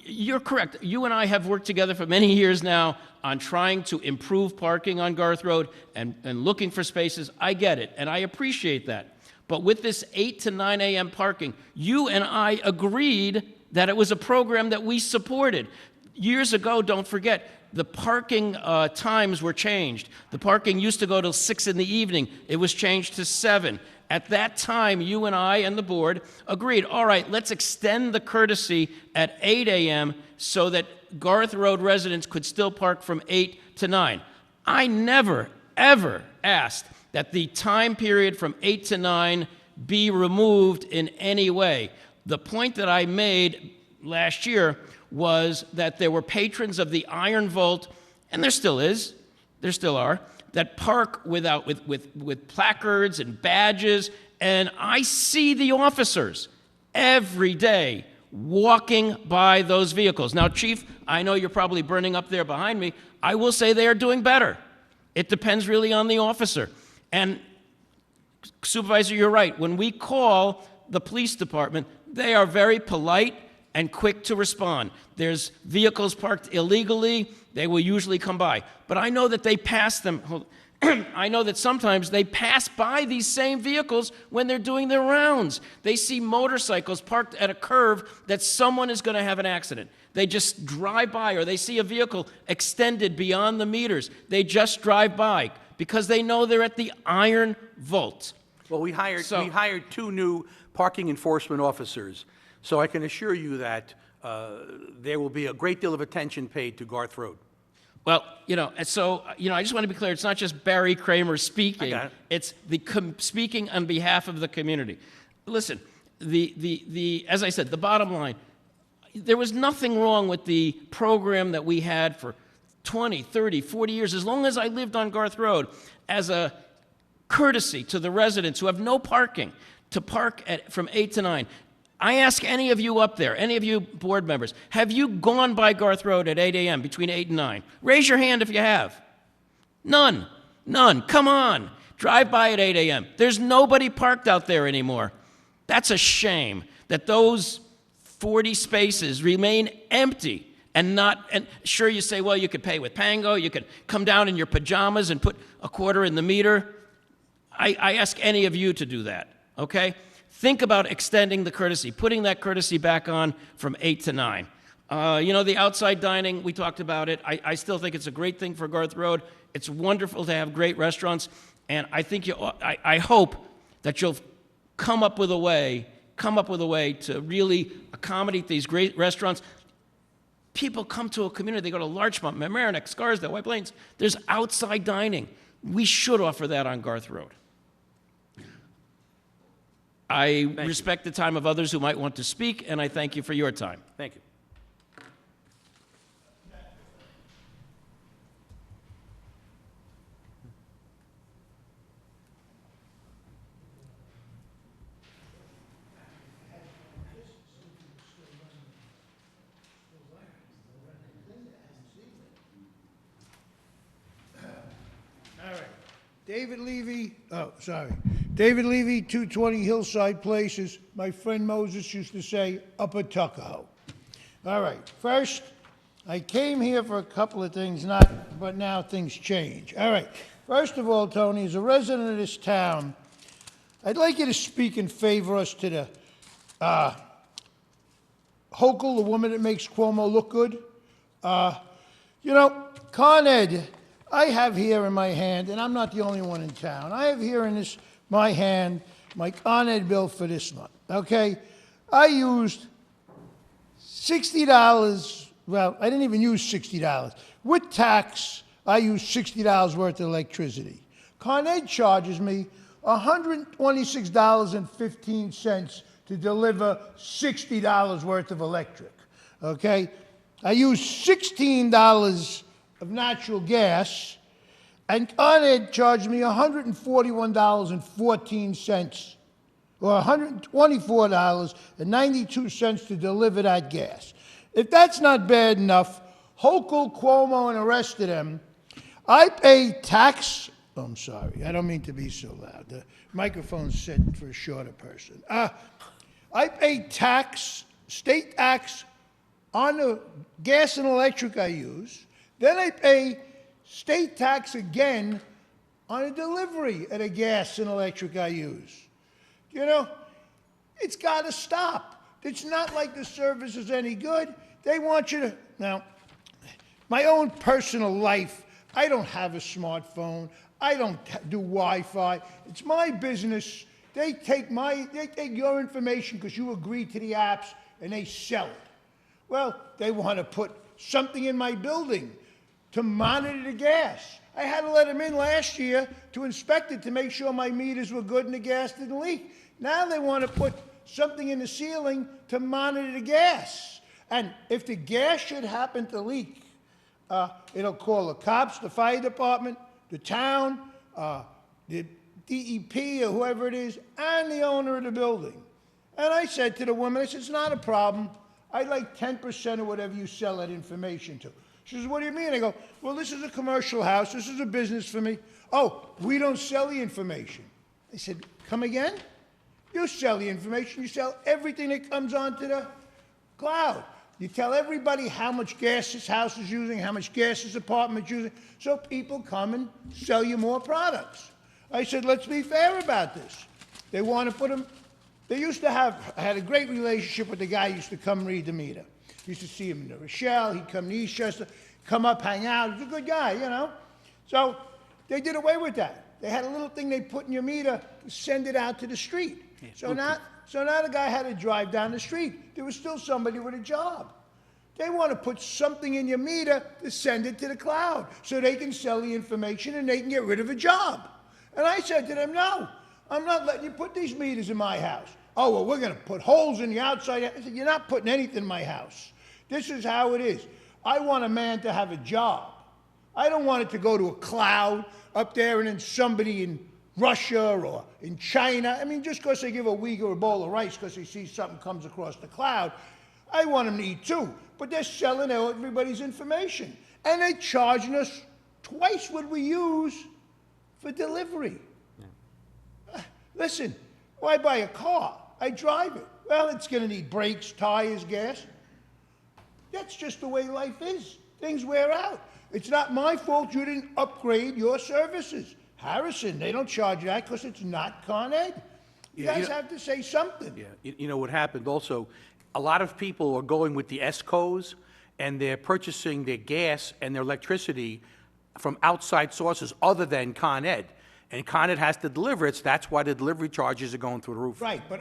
You're correct. You and I have worked together for many years now on trying to improve parking on Garth Road and looking for spaces. I get it, and I appreciate that. But with this 8 to 9 a.m. parking, you and I agreed that it was a program that we supported. Years ago, don't forget, the parking times were changed. The parking used to go till 6 in the evening. It was changed to 7. At that time, you and I and the board agreed, all right, let's extend the courtesy at 8 a.m. so that Garth Road residents could still park from 8 to 9. I never, ever asked that the time period from 8 to 9 be removed in any way. The point that I made last year was that there were patrons of the Iron Vault, and there still are, that park with placards and badges, and I see the officers every day walking by those vehicles. Now, Chief, I know you're probably burning up there behind me. I will say they are doing better. It depends really on the officer. And Supervisor, you're right. When we call the police department, they are very polite and quick to respond. There's vehicles parked illegally, they will usually come by. But I know that they pass them, I know that sometimes they pass by these same vehicles when they're doing their rounds. They see motorcycles parked at a curve that someone is going to have an accident. They just drive by, or they see a vehicle extended beyond the meters. They just drive by because they know they're at the Iron Vault. Well, we hired 2 new parking enforcement officers. So I can assure you that there will be a great deal of attention paid to Garth Road. Well, I just want to be clear. It's not just Barry Kramer speaking. I got it. It's speaking on behalf of the community. Listen, as I said, the bottom line, there was nothing wrong with the program that we had for 20, 30, 40 years, as long as I lived on Garth Road, as a courtesy to the residents who have no parking to park from 8 to 9. I ask any of you up there, any of you board members, have you gone by Garth Road at 8 a.m., between 8 and 9? Raise your hand if you have. None. Come on. Drive by at 8 a.m. There's nobody parked out there anymore. That's a shame that those 40 spaces remain empty and sure, you say, well, you could pay with Pango, you could come down in your pajamas and put a quarter in the meter. I ask any of you to do that, okay? think about extending the courtesy, putting that courtesy back on from 8 to 9. The outside dining, we talked about it. I still think it's a great thing for Garth Road. It's wonderful to have great restaurants, and I think I hope that you'll come up with a way to really accommodate these great restaurants. People come to a community, they go to Larchmont, Mamaroneck, Scarsdale, White Plains. There's outside dining. We should offer that on Garth Road. I respect the time of others who might want to speak, and I thank you for your time. Thank you. David Levy, David Levy, 220 Hillside Places. My friend Moses used to say, Upper Tuckahoe. All right, first, I came here for a couple of things, but now things change. All right, first of all, Tony, as a resident of this town, I'd like you to speak in favor of us to the Hochul, the woman that makes Cuomo look good. Con Ed, I have here in my hand, and I'm not the only one in town, I have here in my hand my Con Ed bill for this month, okay? I used $60, well, I didn't even use $60. With tax, I used $60 worth of electricity. Con Ed charges me $126.15 to deliver $60 worth of electric, okay? I use $16 of natural gas, and Con Ed charged me $141.14, or $124.92 to deliver that gas. If that's not bad enough, Hochul, Cuomo, and the rest of them, I pay tax. Oh, I'm sorry, I don't mean to be so loud. The microphone's set for a shorter person. I pay tax, state tax, on the gas and electric I use. Then I pay state tax again on a delivery of the gas and electric I use. It's got to stop. It's not like the service is any good. They want you to... Now, my own personal life, I don't have a smartphone. I don't do Wi-Fi. It's my business. They take your information because you agree to the apps, and they sell it. Well, they want to put something in my building to monitor the gas. I had to let them in last year to inspect it to make sure my meters were good and the gas didn't leak. Now they want to put something in the ceiling to monitor the gas. And if the gas should happen to leak, it'll call the cops, the fire department, the town, the DEP or whoever it is, and the owner of the building. And I said to the woman, I said, it's not a problem. I'd like 10% of whatever you sell that information to. She says, what do you mean? I go, well, this is a commercial house. This is a business for me. Oh, we don't sell the information. I said, come again? You sell the information. You sell everything that comes onto the cloud. You tell everybody how much gas this house is using, how much gas this apartment is using, so people come and sell you more products. I said, let's be fair about this. They want to put them... I had a great relationship with the guy who used to come read the meter. Used to see him in the Rochelle, he'd come to Eastchester, come up, hang out. He's a good guy, So they did away with that. They had a little thing they put in your meter to send it out to the street. Yeah, so now the guy had to drive down the street. There was still somebody with a job. They want to put something in your meter to send it to the cloud so they can sell the information and they can get rid of a job. And I said to them, no, I'm not letting you put these meters in my house. Oh, well, we're going to put holes in the outside. I said, you're not putting anything in my house. This is how it is. I want a man to have a job. I don't want it to go to a cloud up there and then somebody in Russia or in China. I mean, just because they give a Uyghur a bowl of rice because they see something comes across the cloud, I want them to eat too. But they're selling everybody's information. And they're charging us twice what we use for delivery. Yeah. Listen, why buy a car? I drive it. Well, it's going to need brakes, tires, gas. That's just the way life is. Things wear out. It's not my fault you didn't upgrade your services. Harrison, they don't charge you that because it's not Con Ed. You Yeah, guys have to say something. Yeah, you know what happened also, a lot of people are going with the ESCOs, and they're purchasing their gas and their electricity from outside sources other than Con Ed. And Con Ed has to deliver it, so that's why the delivery charges are going through the roof. Right, but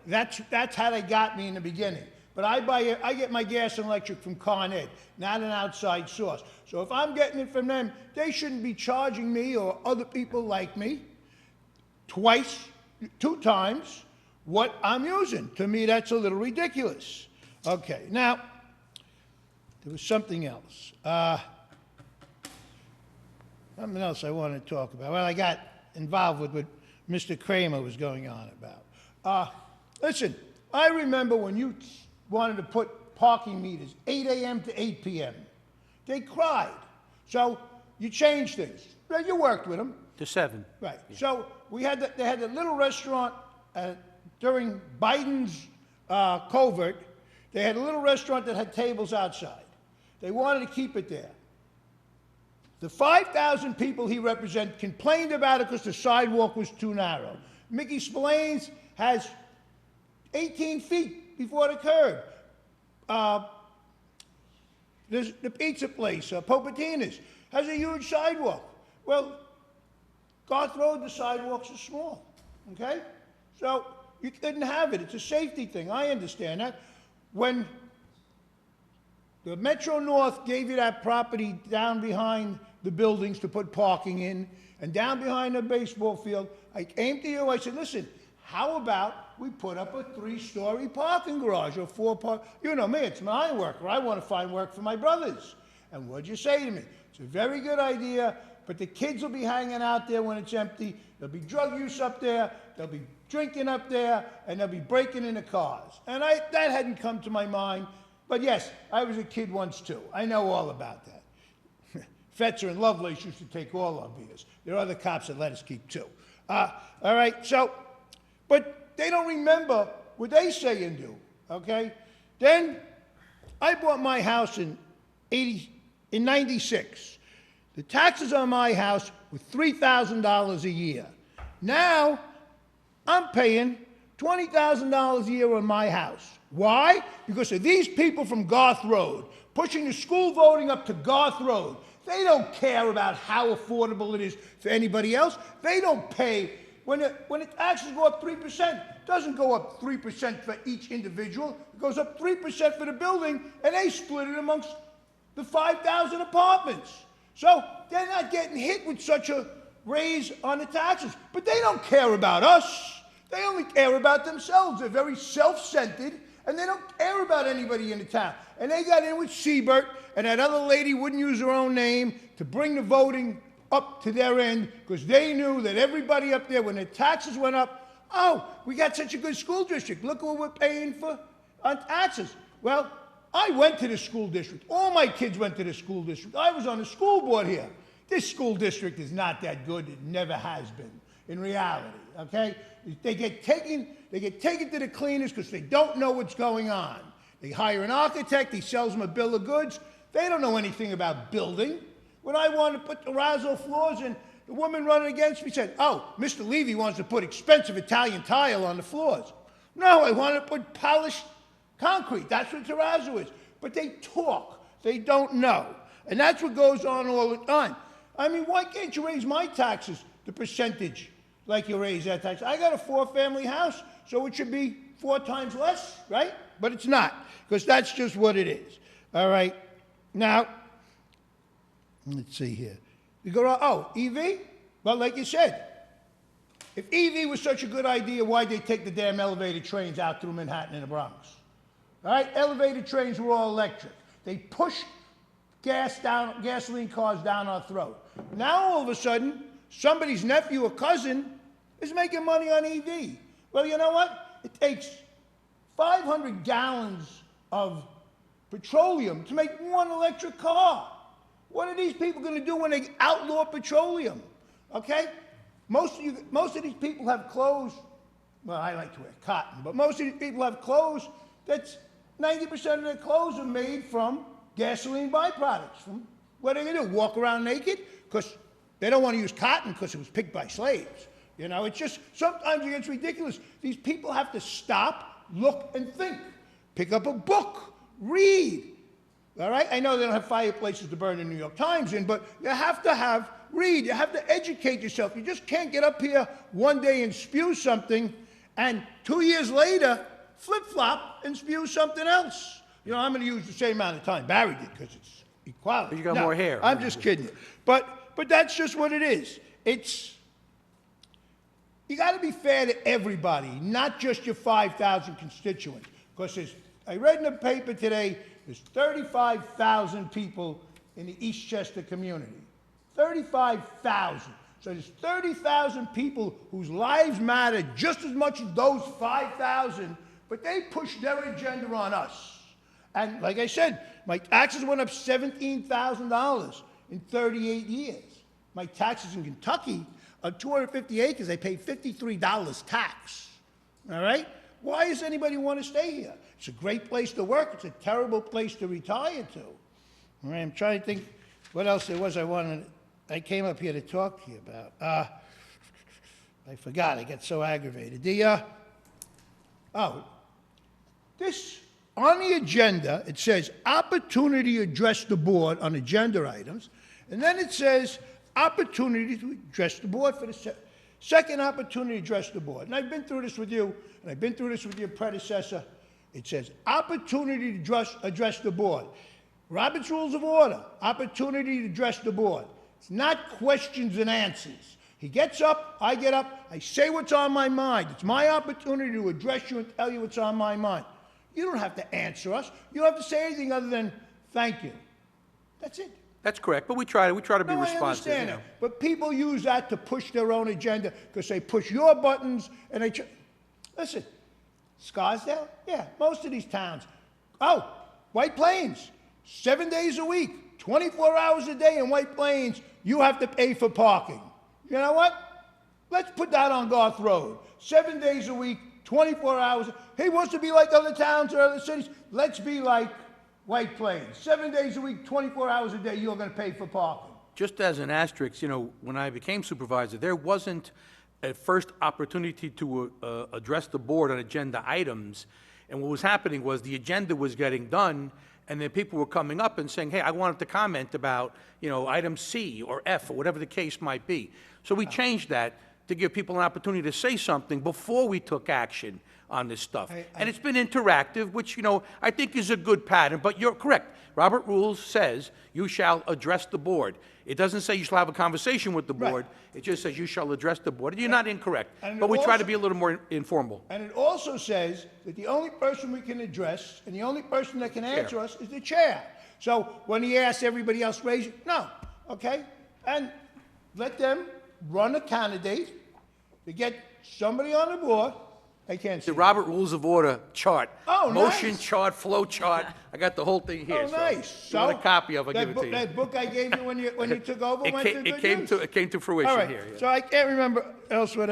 that's how they got me in the beginning. But I get my gas and electric from Con Ed, not an outside source. So if I'm getting it from them, they shouldn't be charging me or other people like me two times what I'm using. To me, that's a little ridiculous. Okay, now, there was something else. Something else I wanted to talk about. Well, I got involved with what Mr. Kramer was going on about. Listen, I remember when you wanted to put parking meters 8 a.m. to 8 p.m. They cried. So you changed things. Well, you worked with them. To 7. Right. So they had a little restaurant during Biden's covert. They had a little restaurant that had tables outside. They wanted to keep it there. The 5,000 people he represented complained about it because the sidewalk was too narrow. Mickey Spillane's has 18 feet before the curb. There's the pizza place, Popatina's, has a huge sidewalk. Well, Garth Road, the sidewalks are small, okay? So you couldn't have it. It's a safety thing. I understand that. When the Metro North gave you that property down behind the buildings to put parking in, and down behind the baseball field, I came to you, I said, listen, how about we put up a 3-story parking garage or 4 you know me, it's my work, or I want to find work for my brothers. And what'd you say to me? It's a very good idea, but the kids will be hanging out there when it's empty, there'll be drug use up there, they'll be drinking up there, and they'll be breaking into cars. And that hadn't come to my mind, but yes, I was a kid once too. I know all about that. Fetzer and Lovelace used to take all our beers. There are other cops that let us keep 2. All right, so, but they don't remember what they say and do, okay? Then I bought my house in 96. The taxes on my house were $3,000 a year. Now, I'm paying $20,000 a year on my house. Why? Because of these people from Garth Road, pushing the school voting up to Garth Road. They don't care about how affordable it is for anybody else. They don't pay. When the taxes go up 3%, it doesn't go up 3% for each individual. It goes up 3% for the building, and they split it amongst the 5,000 apartments. So they're not getting hit with such a raise on the taxes. But they don't care about us. They only care about themselves. They're very self-centered, and they don't care about anybody in the town. And they got in with Siebert, and that other lady wouldn't use her own name to bring the voting up to their end, because they knew that everybody up there, when the taxes went up, oh, we got such a good school district. Look what we're paying for on taxes. Well, I went to the school district. All my kids went to the school district. I was on the school board here. This school district is not that good. It never has been, in reality, okay? They get taken to the cleaners because they don't know what's going on. They hire an architect. He sells them a bill of goods. They don't know anything about building. When I wanted to put terrazzo floors in, the woman running against me said, oh, Mr. Levy wants to put expensive Italian tile on the floors. No, I want to put polished concrete. That's what terrazzo is. But they talk. They don't know. And that's what goes on all the time. I mean, why can't you raise my taxes, the percentage, like you raise that tax? I got a 4-family house, so it should be 4 times less, right? But it's not, because that's just what it is. All right? Now, let's see here. You go, oh, EV? Well, like you said, if EV was such a good idea, why'd they take the damn elevated trains out through Manhattan and the Bronx? All right? Elevated trains were all electric. They pushed gasoline cars down our throat. Now, all of a sudden, somebody's nephew or cousin is making money on EV. Well, you know what? It takes 500 gallons of petroleum to make 1 electric car. What are these people going to do when they outlaw petroleum? Okay? Most of these people have clothes. Well, I like to wear cotton, but most of these people have clothes that's 90% of their clothes are made from gasoline byproducts. What are they going to do? Walk around naked? Because they don't want to use cotton because it was picked by slaves. You know, it's just, sometimes it gets ridiculous. These people have to stop, look, and think. Pick up a book, read. All right? I know they don't have fireplaces to burn the New York Times in, but you have to read. You have to educate yourself. You just can't get up here one day and spew something, and 2 years later, flip-flop and spew something else. You know, I'm going to use the same amount of time Barry did, because it's equality. You got more hair. I'm just kidding you. But that's just what it is. You got to be fair to everybody, not just your 5,000 constituents. Because I read in the paper today, there's 35,000 people in the Eastchester community. 35,000. So there's 30,000 people whose lives matter just as much as those 5,000, but they push their agenda on us. And like I said, my taxes went up $17,000 in 38 years. My taxes in Kentucky, on 250 acres, I pay $53 tax. All right? Why does anybody want to stay here? It's a great place to work. It's a terrible place to retire to. All right, I'm trying to think what else there was I came up here to talk to you about. I forgot. I got so aggravated. On the agenda, it says opportunity to address the board on agenda items, and then it says opportunity to address the board for the second opportunity to address the board. And I've been through this with you, and I've been through this with your predecessor. It says opportunity to address the board. Robert's Rules of Order, opportunity to address the board. It's not questions and answers. He gets up, I get up, I say what's on my mind. It's my opportunity to address you and tell you what's on my mind. You don't have to answer us. You don't have to say anything other than thank you. That's it. That's correct, but we try to be No, I responsive. understand that. But people use that to push their own agenda because they push your buttons and they... Listen, Scarsdale? Yeah, most of these towns. Oh, White Plains, 7 days a week, 24 hours a day in White Plains, you have to pay for parking. You know what? Let's put that on Garth Road. 7 days a week, 24 hours. He wants to be like other towns or other cities. Let's be like White Plains. 7 days a week, 24 hours a day, you're going to pay for parking. Just as an asterisk, you know, when I became supervisor, there wasn't a first opportunity to address the board on agenda items. And what was happening was the agenda was getting done, and then people were coming up and saying, hey, I wanted to comment about, you know, item C or F or whatever the case might be. So we changed that to give people an opportunity to say something before we took action on this stuff. And it's been interactive, which, you know, I think is a good pattern, but you're correct. Robert Rules says you shall address the board. It doesn't say you shall have a conversation with the board. Right. It just says you shall address the board. And you're not incorrect, And but it we try to also- be a little more informal. And it also says that the only person we can address and the only person that can answer us is the chair. So when he asks everybody else, raise it, no, okay? And let them run a candidate to get somebody on the board. I can't see. The Robert Rules of Order chart. Oh, Motion nice. chart, flow chart. I got the whole thing here. Oh, so nice. if you want a copy of it, I'll that give it to you. That book I gave you when you took over went to good use? It came to fruition All right, here. Yeah. so I can't remember else what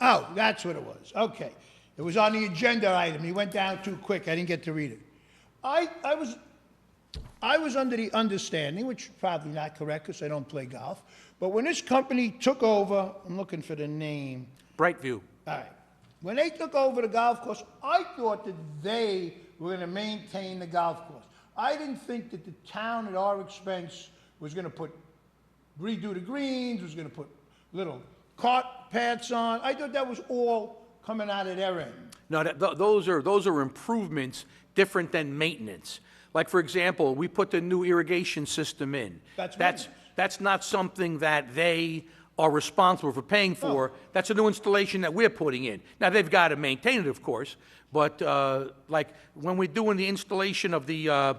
oh, that's what it was. Okay. It was on the agenda item. He went down too quick. I didn't get to read it. I was under the understanding, which is probably not correct because I don't play golf, but when this company took over, I'm looking for the name. Brightview. All right. When they took over the golf course, I thought that they were going to maintain the golf course. I didn't think that the town at our expense was going to redo the greens, was going to put little cart paths on. I thought that was all coming out of their end. No, those are improvements different than maintenance. Like, for example, we put the new irrigation system in. That's not something that they are responsible for paying for. That's a new installation that we're putting in. Now, they've got to maintain it, of course, but like when we're doing the installation of the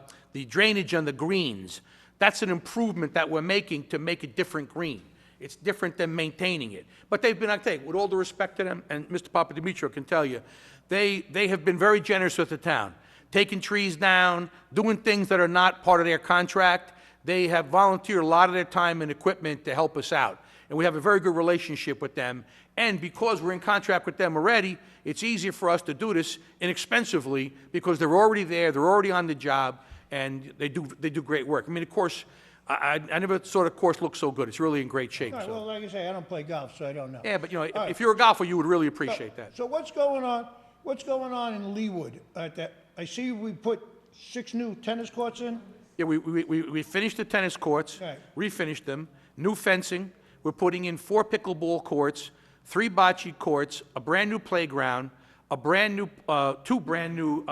drainage on the greens, that's an improvement that we're making to make a different green. It's different than maintaining it. But they've been, I tell you, with all the respect to them, and Mr. Papadimitriou can tell you, they have been very generous with the town, taking trees down, doing things that are not part of their contract. They have volunteered a lot of their time and equipment to help us out. And we have a very good relationship with them. And because we're in contract with them already, it's easier for us to do this inexpensively because they're already there, they're already on the job, and they do great work. I mean, of course, I never saw the course look so good. It's really in great shape, All right, well, so. like I say, I don't play golf, so I don't know. Yeah, but, you know, right. if you're a golfer, you would really appreciate that. So what's going on, in Leewood at that? I see we put 6 new tennis courts in? Yeah, we finished the tennis courts, Right. refinished them, new fencing. We're putting in 4 pickleball courts, 3 bocce courts, a brand-new playground, a brand-new, 2 brand-new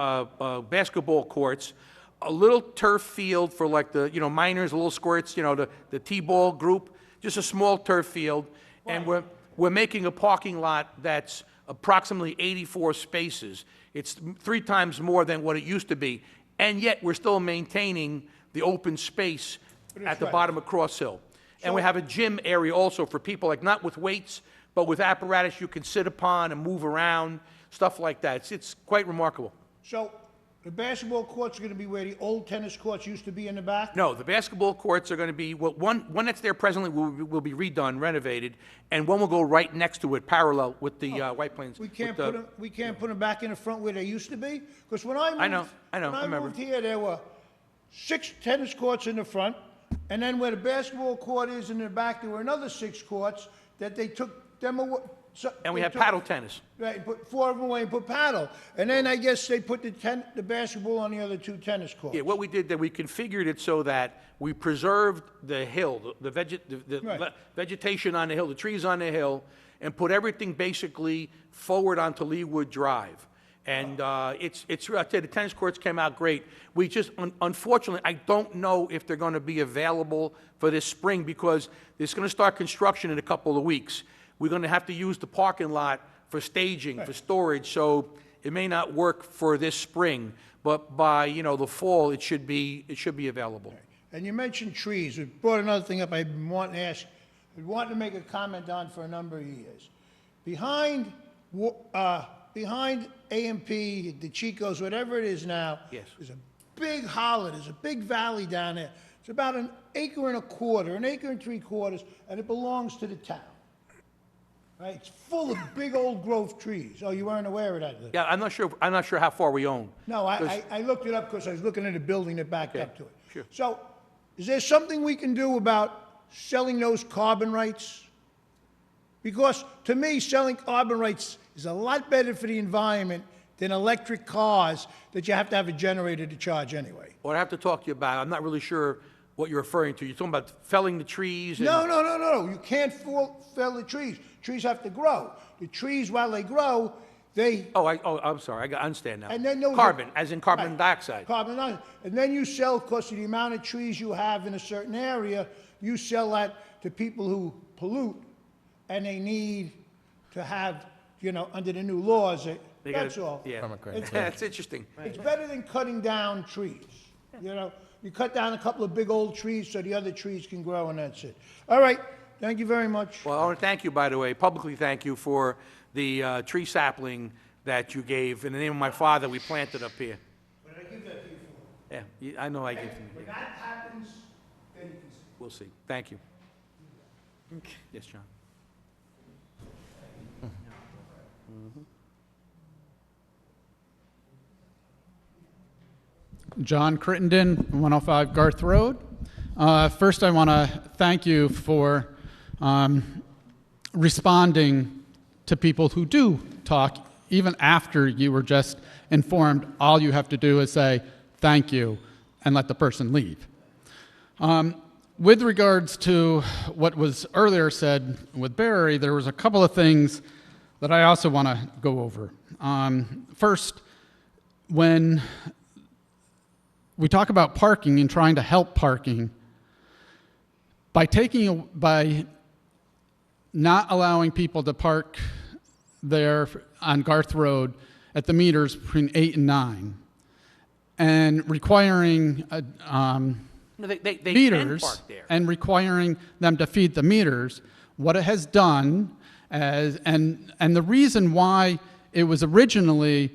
basketball courts, a little turf field for like the, you know, minors, little squirts, you know, the T-ball group, just a small turf field. And we're making a parking lot that's approximately 84 spaces. It's 3 times more than what it used to be. And yet, we're still maintaining the open space at the right. bottom of Cross Hill. And we have a gym area also for people, like not with weights, but with apparatus you can sit upon and move around, stuff like that. It's quite remarkable. So the basketball courts are gonna be where the old tennis courts used to be in the back? No, the basketball courts are going to be, well, one that's there presently will be redone, renovated, and one will go right next to it, parallel with the White Plains. We can't with the- put them back in the front where they used to be? Because when I moved. I know, I When I remember. moved here, there were 6 tennis courts in the front, and then where the basketball court is in the back, there were another 6 courts that they took them away. And we have paddle tennis. Right, put 4 of them away and put paddle. And then I guess they put the basketball on the other 2 tennis courts. Yeah, what we did, that we configured it so that we preserved the hill, the Right. vegetation on the hill, the trees on the hill, and put everything basically forward onto Leewood Drive. And I tell you, the tennis courts came out great. We just, unfortunately, I don't know if they're going to be available for this spring because it's going to start construction in a couple of weeks. We're going to have to use the parking lot for staging, for storage, so it may not work for this spring, but by, you know, the fall, it should be available. And you mentioned trees. It brought another thing up I've been wanting to ask, I've been wanting to make a comment on for a number of years. Behind A&P, the Chicos, whatever it is now. Yes. There's a big hollow, there's a big valley down there. It's about 1.25 acres, 1.75 acres, and it belongs to the town. Right? It's full of big old growth trees. Oh, you weren't aware of that? Lou? Yeah, I'm not sure how far we own. No, I looked it up because I was looking at a building that backed up to it. sure. So, is there something we can do about selling those carbon rights? Because to me, selling carbon rights is a lot better for the environment than electric cars that you have to have a generator to charge anyway. What I have to talk to you about, I'm not really sure what you're referring to. You're talking about felling the trees? And No. You can't fell the trees. Trees have to grow. The trees, while they grow, they... I'm sorry. I understand now. And then those Carbon, as in carbon Right. dioxide. Carbon dioxide. And then you sell, because of the amount of trees you have in a certain area, you sell that to people who pollute, and they need to have, you know, under the new laws, They gotta- that's all. Yeah, Permit credits, that's interesting. It's better than cutting down trees, you know? You cut down a couple of big old trees so the other trees can grow, and that's it. All right, thank you very much. Well, I want to thank you, by the way, publicly thank you for the tree sapling that you gave in the name of my father we planted up here. But I give that to you for. Yeah, I know I gave them. When that happens, then you can see. We'll see. Thank you. Yes, John. John Crittenden, 105 Garth Road. First, I want to thank you for responding to people who do talk, even after you were just informed. All you have to do is say, thank you, and let the person leave. With regards to what was earlier said with Barry, there was a couple of things that I also want to go over. First, when we talk about parking and trying to help parking, by not allowing people to park there on Garth Road at the meters between 8 and 9, and requiring No, they can meters park there. and requiring them to feed the meters, what it has done, and the reason why it was originally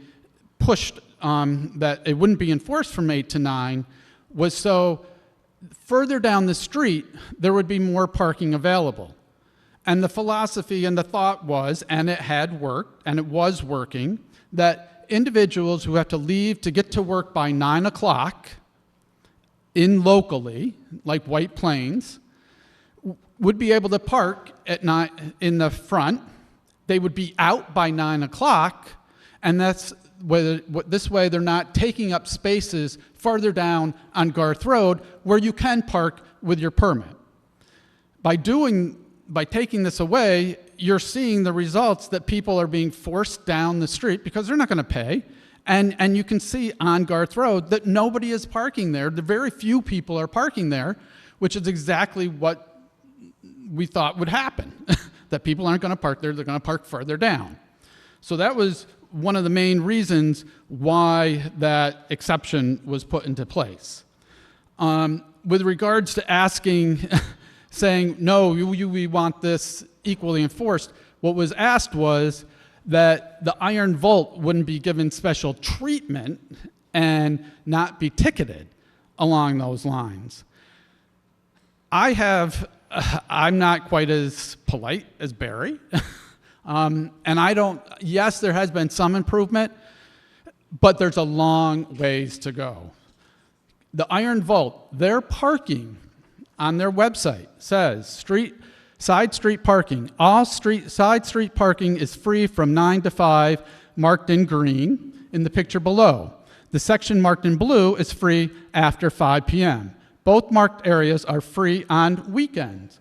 pushed that it wouldn't be enforced from 8 to 9 was so further down the street there would be more parking available. And the philosophy and the thought was, and it had worked, and it was working, that individuals who have to leave to get to work by 9 o'clock in locally, like White Plains, would be able to park at in the front. They would be out by 9 o'clock, and this way they're not taking up spaces farther down on Garth Road where you can park with your permit. By taking this away, you're seeing the results that people are being forced down the street because they're not going to pay. And you can see on Garth Road that nobody is parking there. The very few people are parking there, which is exactly what we thought would happen, that people aren't going to park there, they're going to park further down. So that was one of the main reasons why that exception was put into place. With regards to asking, saying, no, we want this equally enforced, what was asked was that the Iron Vault wouldn't be given special treatment and not be ticketed along those lines. I'm not quite as polite as Barry. And yes, there has been some improvement, but there's a long ways to go. The Iron Vault, their parking on their website says side street parking. All side street parking is free from 9 to 5, marked in green in the picture below. The section marked in blue is free after 5 p.m. Both marked areas are free on weekends.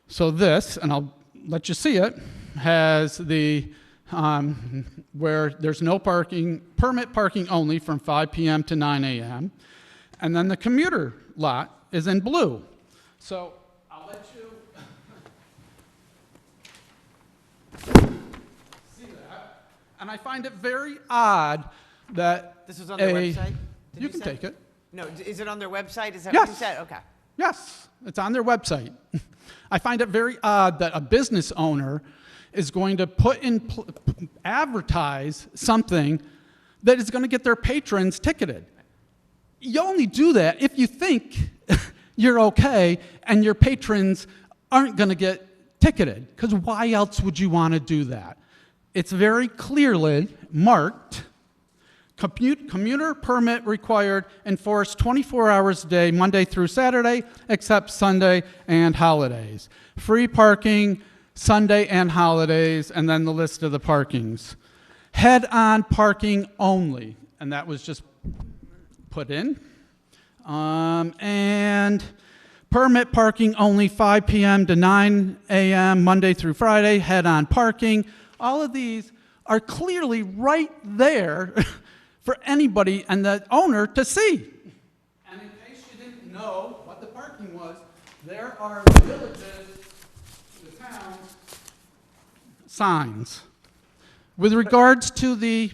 So this, and I'll let you see it, has the where there's no parking, permit parking only from 5 p.m. to 9 a.m. And then the commuter lot is in blue. So I'll let you see that. And I find it very odd that This is on their website? Did you can say? take it. No, is it on their website? Is that Yes. what you said? Okay. Yes, it's on their website. I find it very odd that a business owner is going to advertise something that is going to get their patrons ticketed. You only do that if you think you're okay and your patrons aren't going to get ticketed, because why else would you want to do that? It's very clearly marked. Commuter permit required, enforced 24 hours a day, Monday through Saturday, except Sunday and holidays. Free parking, Sunday and holidays, and then the list of the parkings. Head-on parking only, and that was just put in. And permit parking only 5 p.m. to 9 a.m., Monday through Friday, head-on parking. All of these are clearly right there for anybody and the owner to see. And in case you didn't know what the parking was, there are the villages, the towns, signs. With regards to the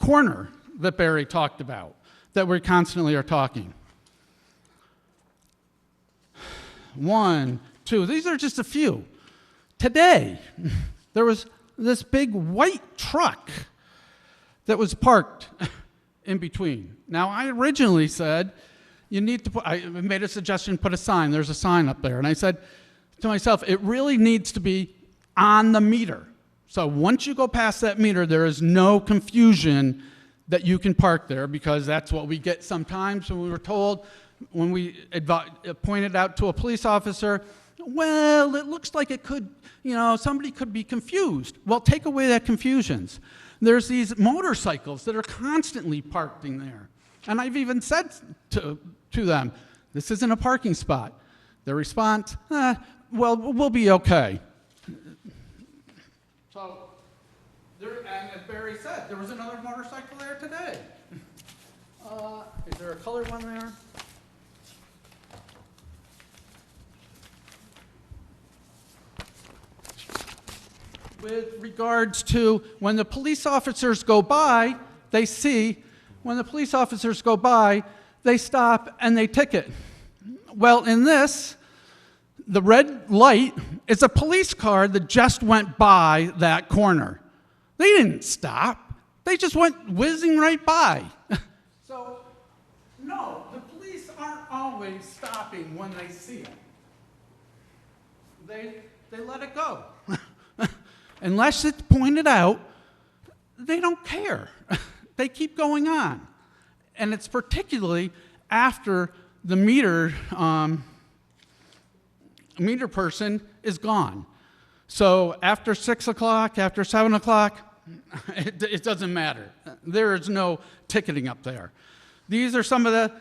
corner that Barry talked about, that we constantly are talking. 1, 2, these are just a few. Today, there was this big white truck that was parked in between. Now, I originally said, you need to I made a suggestion, put a sign. There's a sign up there. And I said to myself, it really needs to be on the meter. So once you go past that meter, there is no confusion that you can park there, because that's what we get sometimes when we were told, when we pointed out to a police officer, well, it looks like it could, somebody could be confused. Well, take away that confusions. There's these motorcycles that are constantly parked in there. And I've even said to them, this isn't a parking spot. Their response, well, we'll be okay. So, and as Barry said, there was another motorcycle there today. Is there a colored one there? With regards to when the police officers go by, they see, when the police officers go by, they stop and they ticket. Well, in this, the red light is a police car that just went by that corner. They didn't stop. They just went whizzing right by. So, no, the police aren't always stopping when they see it. They let it go. Unless it's pointed out, they don't care. They keep going on. And it's particularly after the meter person is gone. So after 6 o'clock, after 7 o'clock, it doesn't matter. There is no ticketing up there. These are some of the,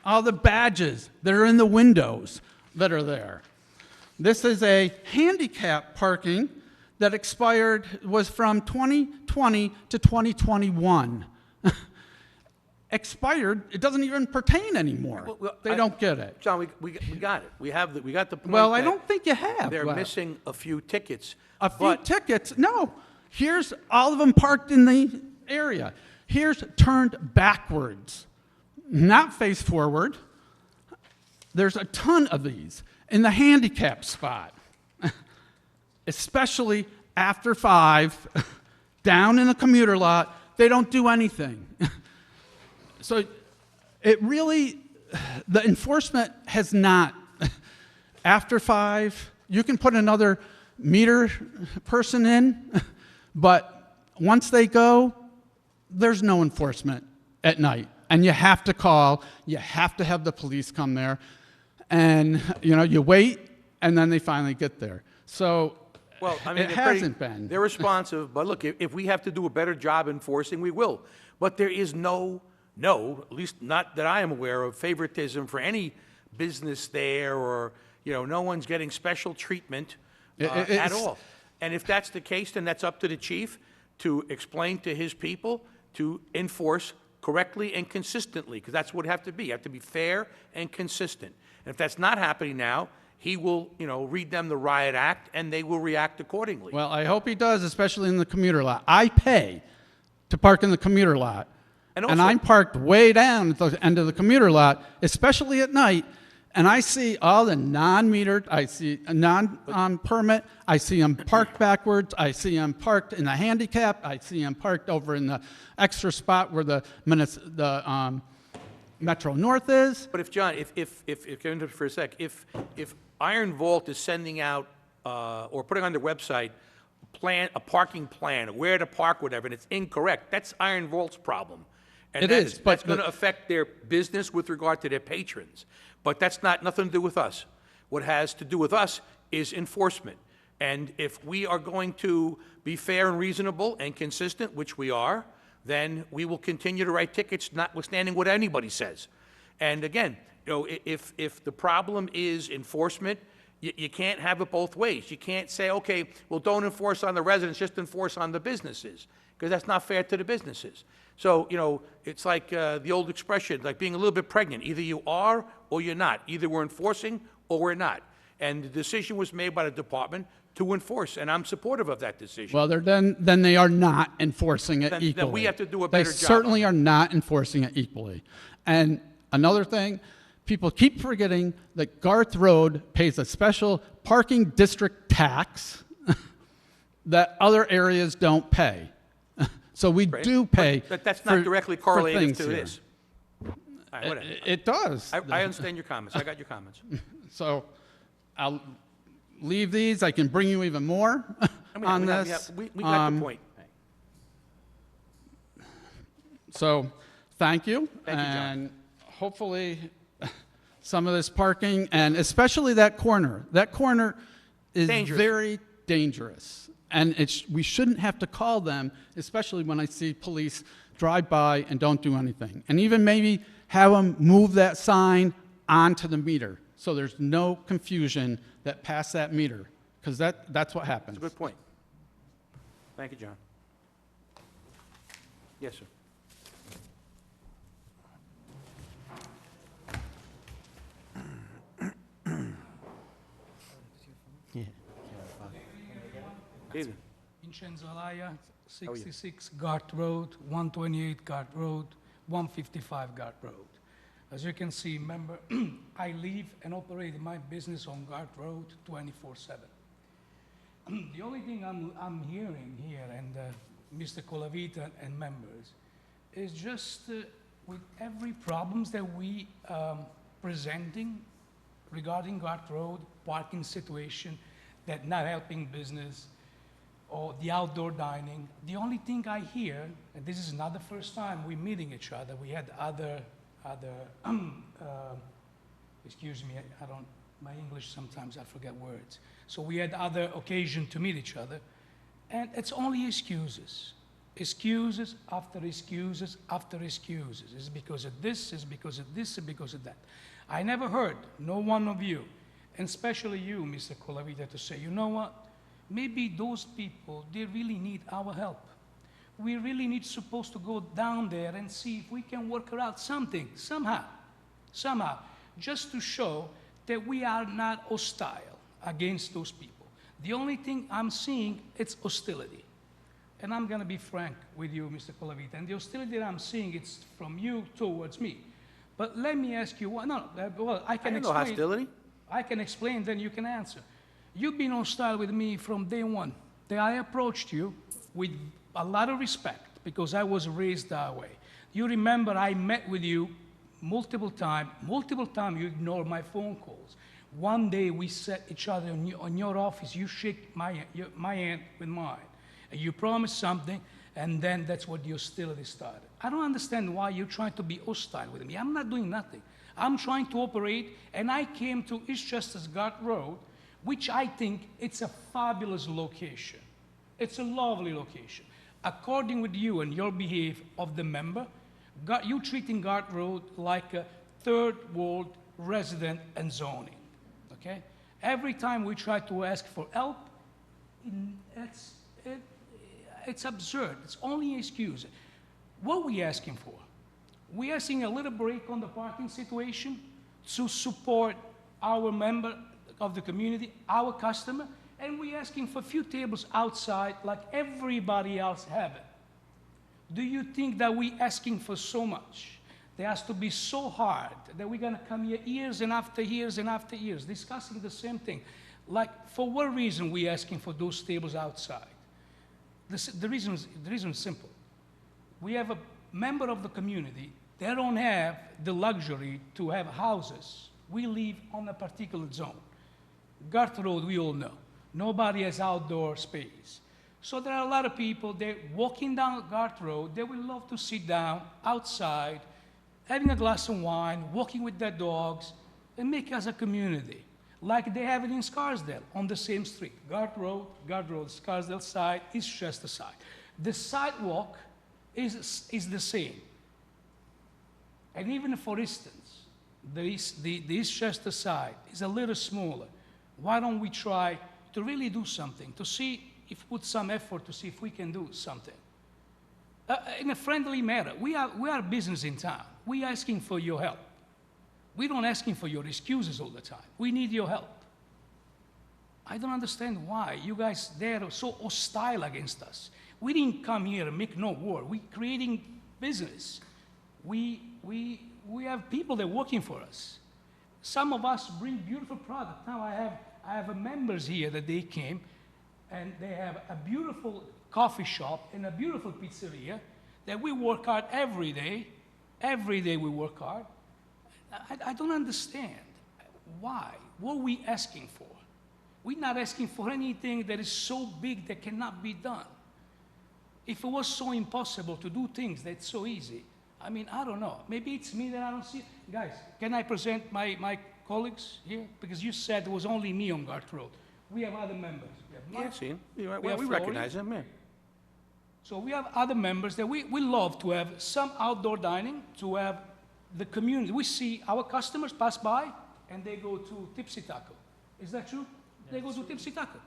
all the badges that are in the windows that are there. This is a handicap parking that expired, was from 2020 to 2021. Expired, it doesn't even pertain anymore. They don't get it. John, we got it. We got the point. Well, I that don't think you have. They're Well, missing a few tickets. a few but- tickets. No, here's all of them parked in the area. Here's turned backwards, not face forward. There's a ton of these in the handicap spot, especially after 5, down in the commuter lot. They don't do anything. So it really, the enforcement has not. After 5, you can put another meter person in, but once they go, there's no enforcement at night. And you have to call, you have to have the police come there, and you wait, and then they finally get there. So Well, I mean, it hasn't been. They're responsive, but look, if we have to do a better job enforcing, we will. But there is no, at least not that I am aware of, favoritism for any business there, or, no one's getting special treatment at all. And if that's the case, then that's up to the chief to explain to his people to enforce correctly and consistently, because that's what it have to be. You have to be fair and consistent. And if that's not happening now, he will, read them the riot act, and they will react accordingly. Well, I hope he does, especially in the commuter lot. I pay to park in the commuter lot, And and also- I'm parked way down at the end of the commuter lot, especially at night, and I see all the non-metered, I see non-permit, I see them parked backwards, I see them parked in the handicap, I see them parked over in the extra spot where the Metro North is. But if, John, if go into it for a sec, if Iron Vault is sending out, or putting on their website, a parking plan, where to park, whatever, and it's incorrect, that's Iron Vault's problem. And It is, but that's going to affect their business with regard to their patrons. But that's nothing to do with us. What has to do with us is enforcement. And if we are going to be fair and reasonable and consistent, which we are, then we will continue to write tickets, notwithstanding what anybody says. And again, if the problem is enforcement, you can't have it both ways. You can't say, okay, well, don't enforce on the residents, just enforce on the businesses, because that's not fair to the businesses. So, it's like the old expression, like being a little bit pregnant. Either you are or you're not. Either we're enforcing or we're not. And the decision was made by the department to enforce, and I'm supportive of that decision. Well, then they are not enforcing it equally. Then we have to do a better They job certainly on are not enforcing it equally. And another thing, people keep forgetting that Garth Road pays a special parking district tax that other areas don't pay. So we do pay. But that's not directly correlated things to here. this. All right, whatever. It does. I understand your comments. I got your comments. So I'll leave these. I can bring you even more on this. We got the point. So thank you. Thank you, John. And hopefully some of this parking, and especially that corner is Dangerous. very dangerous. And we shouldn't have to call them, especially when I see police drive by and don't do anything. And even maybe have them move that sign onto the meter so there's no confusion that past that meter, because that's what happens. Good point. Thank you, John. Yes, sir. David. Vincenzo Alaya, 66 Gart Road, 128 Gart Road, 155 Gart Road. As you can see, member, I live and operate my business on Gart Road 24/7. The only thing I'm hearing here, and Mr. Colavita and members, is just with every problems that we presenting regarding Gart Road, parking situation, that not helping business, or the outdoor dining. The only thing I hear, and this is not the first time we're meeting each other, we had other other, excuse me, I don't, my English sometimes I forget words. So we had other occasion to meet each other, and it's only excuses. Excuses after excuses after excuses. It's because of this, it's because of this, it's because of that. I never heard, no one of you, and especially you, Mr. Colavita, to say, you know what? Maybe those people, they really need our help. We really need supposed to go down there and see if we can work out something, somehow, just to show that we are not hostile against those people. The only thing I'm seeing, it's hostility. And I'm going to be frank with you, Mr. Colavita, and the hostility that I'm seeing, it's from you towards me. But let me ask you, well, I can No explain. hostility? I can explain, then you can answer. You've been hostile with me from day one. That I approached you with a lot of respect because I was raised that way. You remember I met with you multiple times. Multiple times you ignored my phone calls. One day we sat each other in your office. You shake my hand with mine. And you promised something, and then that's what the hostility started. I don't understand why you're trying to be hostile with me. I'm not doing nothing. I'm trying to operate, and I came to Eastchester's Guard Road, which I think it's a fabulous location. It's a lovely location. According with you and your behavior of the member, you treating Guard Road like a third world resident and zoning, okay? Every time we try to ask for help, it's absurd. It's only an excuse. What are we asking for? We're asking a little break on the parking situation to support our member of the community, our customer, and we're asking for a few tables outside like everybody else have it. Do you think that we're asking for so much? There has to be so hard that we're gonna come here years and after years and after years discussing the same thing. Like, for what reason we asking for those tables outside? The reason is simple. We have a member of the community, they don't have the luxury to have houses. We live on a particular zone. Garth Road, we all know. Nobody has outdoor space. So there are a lot of people, they're walking down Garth Road, they would love to sit down outside, having a glass of wine, walking with their dogs, and make us a community. Like they have it in Scarsdale, on the same street. Garth Road, Scarsdale side, Eastchester side. The sidewalk is the same. And even for instance, the Eastchester side is a little smaller. Why don't we try to really do something, to see if put some effort to see if we can do something? In a friendly manner. We are business in town. We are asking for your help. We don't asking for your excuses all the time. We need your help. I don't understand why you guys there are so hostile against us. We didn't come here and make no war. We're creating business. We have people that are working for us. Some of us bring beautiful product. Now I have members here that they came and they have a beautiful coffee shop and a beautiful pizzeria that we work hard every day. Every day we work hard. I don't understand why. What are we asking for? We're not asking for anything that is so big that cannot be done. If it was so impossible to do things that's so easy, I mean, I don't know. Maybe it's me that I don't see. Guys, can I present my colleagues here? Because you said it was only me on Garth Road. We have other members. We have Yeah, Mark, see him. we have We Florrie. recognize him, yeah. So we have other members that we love to have some outdoor dining, to have the community. We see our customers pass by and they go to Tipsy Taco. Is that true? They go to Tipsy Taco.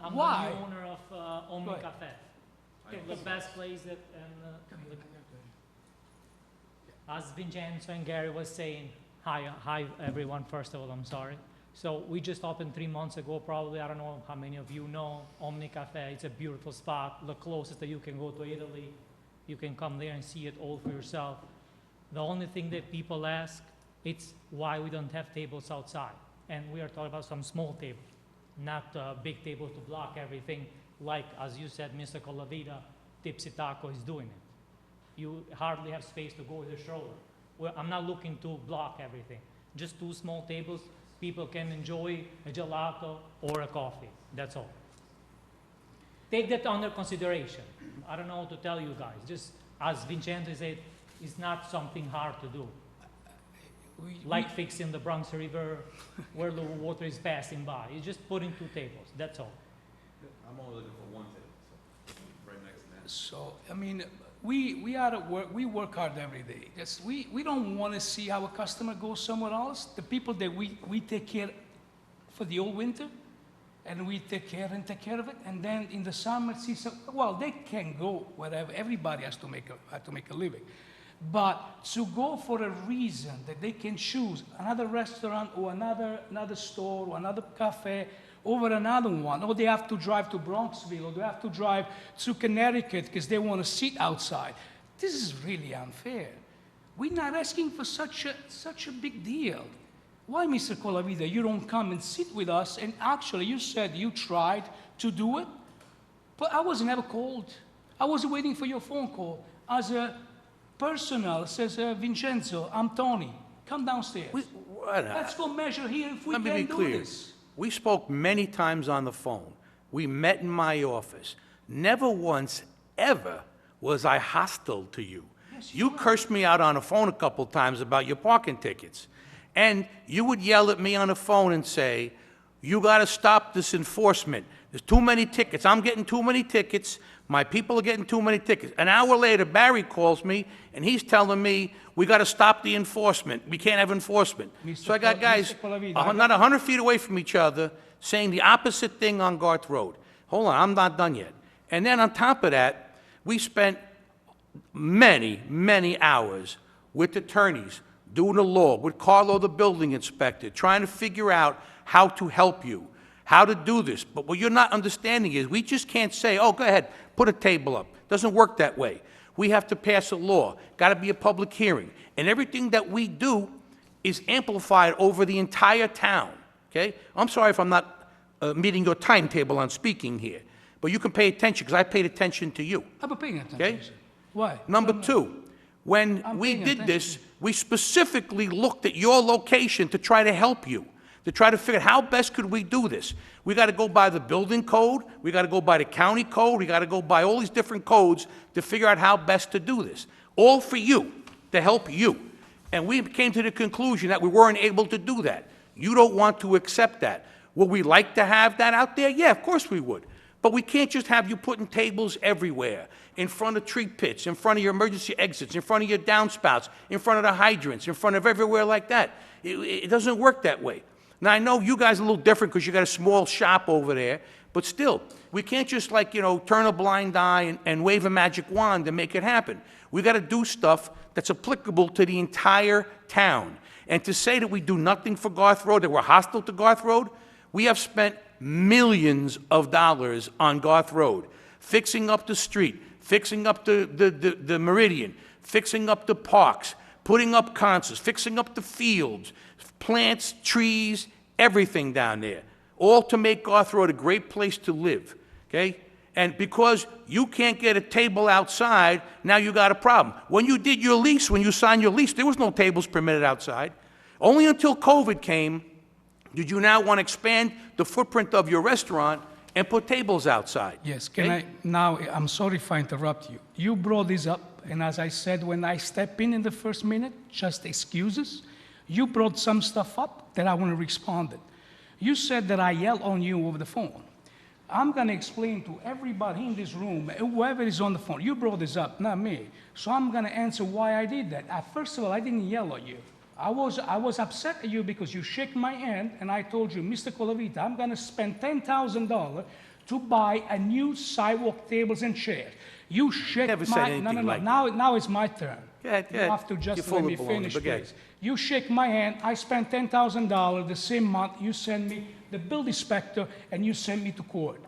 I'm Why? the new owner of Omni Go ahead. Cafe. The best place that, as Vincenzo and Gary was saying, hi everyone, first of all, I'm sorry. So we just opened 3 months ago, probably, I don't know how many of you know, Omni Cafe. It's a beautiful spot, the closest that you can go to Italy. You can come there and see it all for yourself. The only thing that people ask, it's why we don't have tables outside. And we are talking about some small tables, not a big table to block everything, like, as you said, Mr. Colavita, Tipsy Taco is doing it. You hardly have space to go with a stroller. Well, I'm not looking to block everything. Just 2 small tables, people can enjoy a gelato or a coffee, that's all. Take that under consideration. I don't know what to tell you guys. Just as Vincenzo said, it's not something hard to do. like fixing the Bronx River where the water is passing by. It's just putting 2 tables, that's all. I'm only looking for 1 table, so right next to that. So, I mean, we are at work, we work hard every day. We don't want to see our customer go somewhere else. The people that we take care for the whole winter, and we take care of it, and then in the summer season, well, they can go wherever. Everybody has to make a living. But to go for a reason that they can choose another restaurant or another store or another cafe over another one, or they have to drive to Bronxville, or they have to drive to Connecticut because they want to sit outside. This is really unfair. We're not asking for such a big deal. Why, Mr. Colavida, you don't come and sit with us? And actually, you said you tried to do it, but I was never called. I was waiting for your phone call. As a personal, says Vincenzo, I'm Tony. Come downstairs. Let's go measure here if we Let can me be do clear. this. We spoke many times on the phone. We met in my office. Never once, ever, was I hostile to you. You cursed me out on the phone a couple times about your parking tickets. And you would yell at me on the phone and say, you got to stop this enforcement. There's too many tickets. I'm getting too many tickets. My people are getting too many tickets. An hour later, Barry calls me, and he's telling me, we got to stop the enforcement. We can't have enforcement. So I got guys not 100 feet away from each other saying the opposite thing on Garth Road. Hold on, I'm not done yet. And then on top of that, we spent many, many hours with attorneys doing the law, with Carlo, the building inspector, trying to figure out how to help you, how to do this. But what you're not understanding is we just can't say, oh, go ahead, put a table up. Doesn't work that way. We have to pass a law. Got to be a public hearing. And everything that we do is amplified over the entire town, okay? I'm sorry if I'm not meeting your timetable on speaking here, but you can pay attention because I paid attention to you. I'm paying attention. Okay? Why? Number 2, when we did this, we specifically looked at your location to try to help you, to try to figure out how best could we do this. We got to go by the building code, we got to go by the county code, we got to go by all these different codes to figure out how best to do this. All for you, to help you. And we came to the conclusion that we weren't able to do that. You don't want to accept that. Would we like to have that out there? Yeah, of course we would. But we can't just have you putting tables everywhere, in front of tree pits, in front of your emergency exits, in front of your downspouts, in front of the hydrants, in front of everywhere like that. It doesn't work that way. Now, I know you guys are a little different because you got a small shop over there, but still, we can't just like, turn a blind eye and wave a magic wand to make it happen. We got to do stuff that's applicable to the entire town. And to say that we do nothing for Garth Road, that we're hostile to Garth Road, we have spent millions of dollars on Garth Road, fixing up the street, fixing up the meridian, fixing up the parks, putting up concerts, fixing up the fields, plants, trees, everything down there, all to make Garth Road a great place to live, okay? And because you can't get a table outside, now you got a problem. When you did your lease, when you signed your lease, there was no tables permitted outside. Only until COVID came did you now want to expand the footprint of your restaurant and put tables outside. Yes, I'm sorry if I interrupt you. You brought this up, and as I said, when I step in the first minute, just excuses, you brought some stuff up that I want to respond to. You said that I yelled on you over the phone. I'm going to explain to everybody in this room, whoever is on the phone, you brought this up, not me. So I'm going to answer why I did that. First of all, I didn't yell at you. I was upset at you because you shook my hand and I told you, Mr. Colavita, I'm going to spend $10,000 to buy a new sidewalk tables and chairs. You shook Never said anything like that. Now it's my turn. Go ahead, go You ahead. have to You're just full let me of baloney, finish, but go ahead. please. You shake my hand, I spent $10,000 the same month, you send me the building inspector, and you send me to court.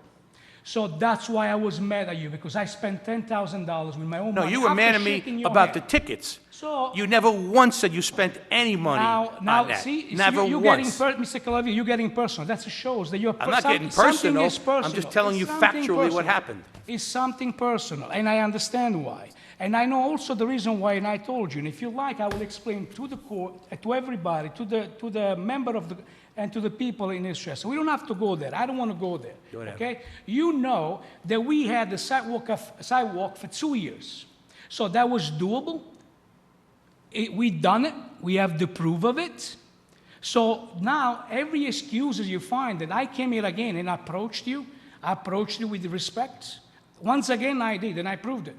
So that's why I was mad at you, because I spent $10,000 with my own No, money. you were after mad at me shaking your about the hand. tickets. So You never once said you spent any money on that. See, Never you're once. Mr. Calavia, you're getting personal. That shows that you're. I'm not getting something personal. is personal. I'm just telling It's you something factually what personal. happened. It's something personal, and I understand why. And I know also the reason why, and I told you. And if you like, I will explain to the court, to everybody, to the member of the, and to the people in Eastchester. We don't have to go there. I don't want to go there. Okay? You know that we had the sidewalk for 2 years, so that was doable. We done it. We have the proof of it. So now every excuse you find that I came here again and approached you with respect. Once again I did, and I proved it.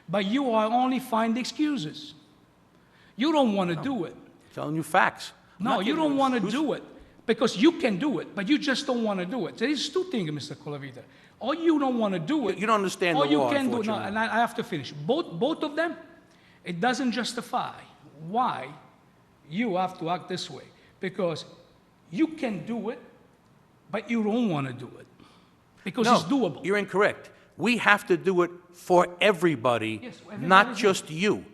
But you are only find excuses. You don't want to do it. Telling you facts. I'm No, not you giving don't want to excuses. do it because you can do it, but you just don't want to do it. There is two things, Mr. Colavita. Or you don't want to do it. You don't understand or the law, you can do it. No, unfortunately. and I have to finish. Both of them, it doesn't justify why you have to act this way. Because you can do it, but you don't want to do it. Because No, it's doable. you're incorrect. We have to do it for everybody, Yes, everybody not does. just you,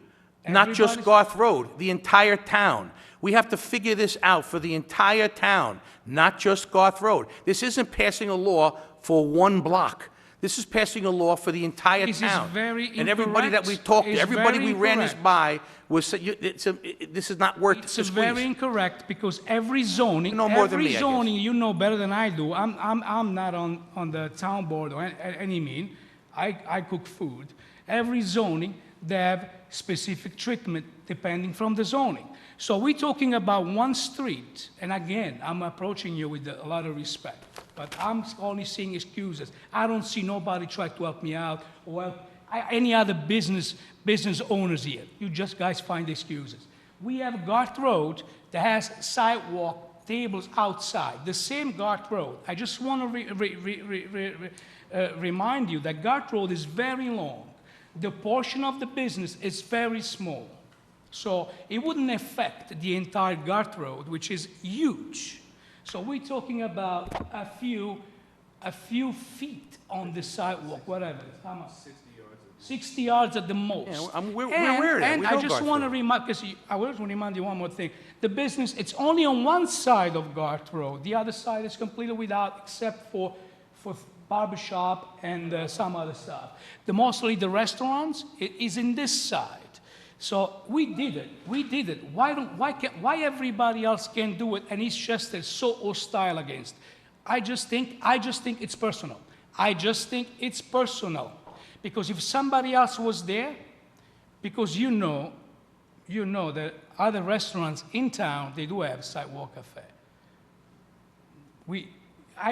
not just Everybody's- Garth Road, the entire town. We have to figure this out for the entire town, not just Garth Road. This isn't passing a law for one block. This is passing a law for the entire This is town. very And everybody that we incorrect. talked to, It's everybody very we ran this incorrect. by was, this is not worth It's the very squeeze. incorrect because every zoning, You know more than me, I guess. you know better than I do. I'm not on the town board or any mean. I cook food. Every zoning, they have specific treatment depending from the zoning. So we're talking about one street, and again, I'm approaching you with a lot of respect, but I'm only seeing excuses. I don't see nobody try to help me out or help any other business owners here. You just guys find excuses. We have Garth Road that has sidewalk tables outside, the same Garth Road. I just want to remind you that Garth Road is very long. The portion of the business is very small. So it wouldn't affect the entire Garth Road, which is huge. So we're talking about a few feet on the sidewalk, whatever. How much? 60 yards at the most. Yeah, we're aware of that. And We I know just Garth want to Road. remind, because I want to remind you one more thing. The business, it's only on one side of Garth Road. The other side is completely without, except for barbershop and some other stuff. Mostly the restaurants is in this side. So we did it. We did it. Why everybody else can do it and Eastchester is so hostile against? I just think it's personal. I just think it's personal. Because if somebody else was there, because you know that other restaurants in town, they do have sidewalk cafe.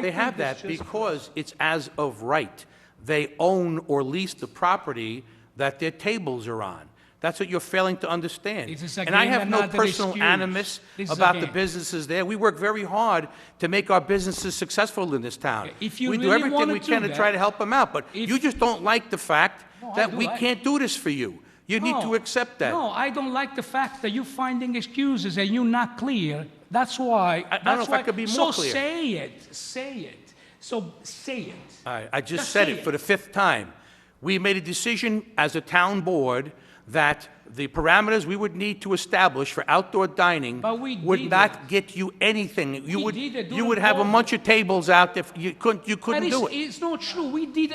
They have that because it's as of right. They own or lease the property that their tables are on. That's what you're failing to understand. It is a And I game have and no not an personal excuse. animus This is a about the game. businesses there. We work very hard to make our businesses successful in this town. If you We do really everything wanna we do can to try that, to help them out, but if- you just don't like the fact No, I that do we like- can't do this for you. You need to accept that. No, I don't like the fact that you're finding excuses and you're not clear. That's why. I don't know if I could be more clear. So say it. Say it. So say it. All right, I just Just said say it it. for the 5th time. We made a decision as a town board that the parameters we would need to establish for outdoor dining But we would did not it. get you anything. You We would, did it you during would have a COVID. bunch of tables out there. You couldn't But do it. it's not true. We did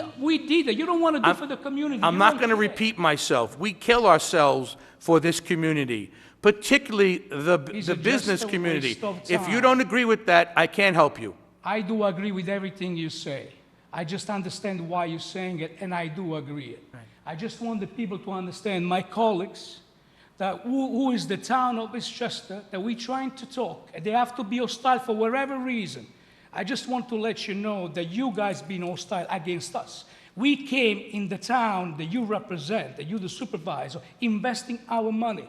it. You don't want to do it for the community. I'm You not don't going to care. repeat myself. We kill ourselves for this community, particularly the It's the just business a community. waste of If you time. don't agree with that, I can't help you. I do agree with everything you say. I just understand why you're saying it, and I do agree it. I just want the people to understand, my colleagues, that who is the town of Eastchester, that we're trying to talk, and they have to be hostile for whatever reason. I just want to let you know that you guys been hostile against us. We came in the town that you represent, that you're the supervisor, investing our money.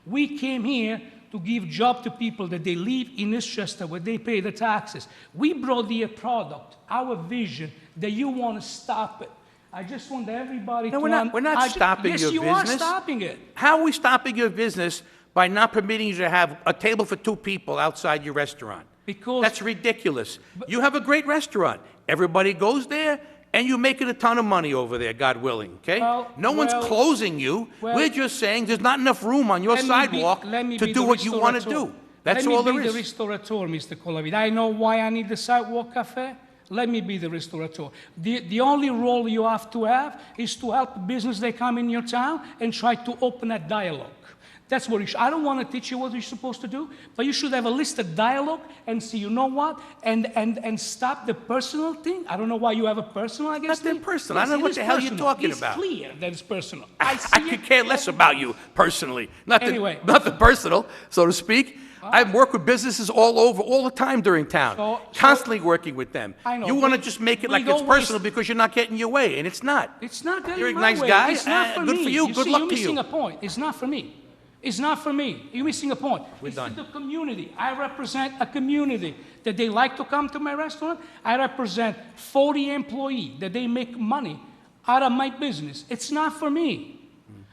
We came here to give job to people that they live in Eastchester where they pay the taxes. We brought you a product, our vision, that you want to stop it. I just want everybody No, to... we're not stopping yes, your you business. are stopping it. How are we stopping your business by not permitting you to have a table for 2 people outside your restaurant? Because... That's ridiculous. You have a great restaurant. Everybody goes there, and you're making a ton of money over there, God willing, okay? Well, No one's well, closing you. well, We're just saying there's not enough room on your Let me sidewalk be to do the what you want to restaurateur. do. That's all Let there me be is. the restaurateur, Mr. Colavita. I know why I need the sidewalk cafe. Let me be the restaurateur. The only role you have is to help business that come in your town and try to open a dialogue. That's what you should. I don't want to teach you what you're supposed to do, but you should have a listed dialogue and see, you know what, and stop the personal thing. I don't know why you have a personal against me. Nothing personal. I don't know Yes, what it the is hell you're personal. talking It's about. clear that it's personal. I see could it care less every about day. you personally. Nothing, Anyway. nothing personal, so to speak. I've worked with businesses all over, all the time during town, So- constantly working with them. I know, You want to we- just make it we like it's don't waste- personal because you're not getting your way, and it's not. It's not getting You're a my nice way. guy. It's not for Good me. for you. Good see, luck you're to missing you. a point. It's not for me. It's not for me. You're missing a point. We're It's done. for the community. I represent a community that they like to come to my restaurant. I represent 40 employees that they make money out of my business. It's not for me.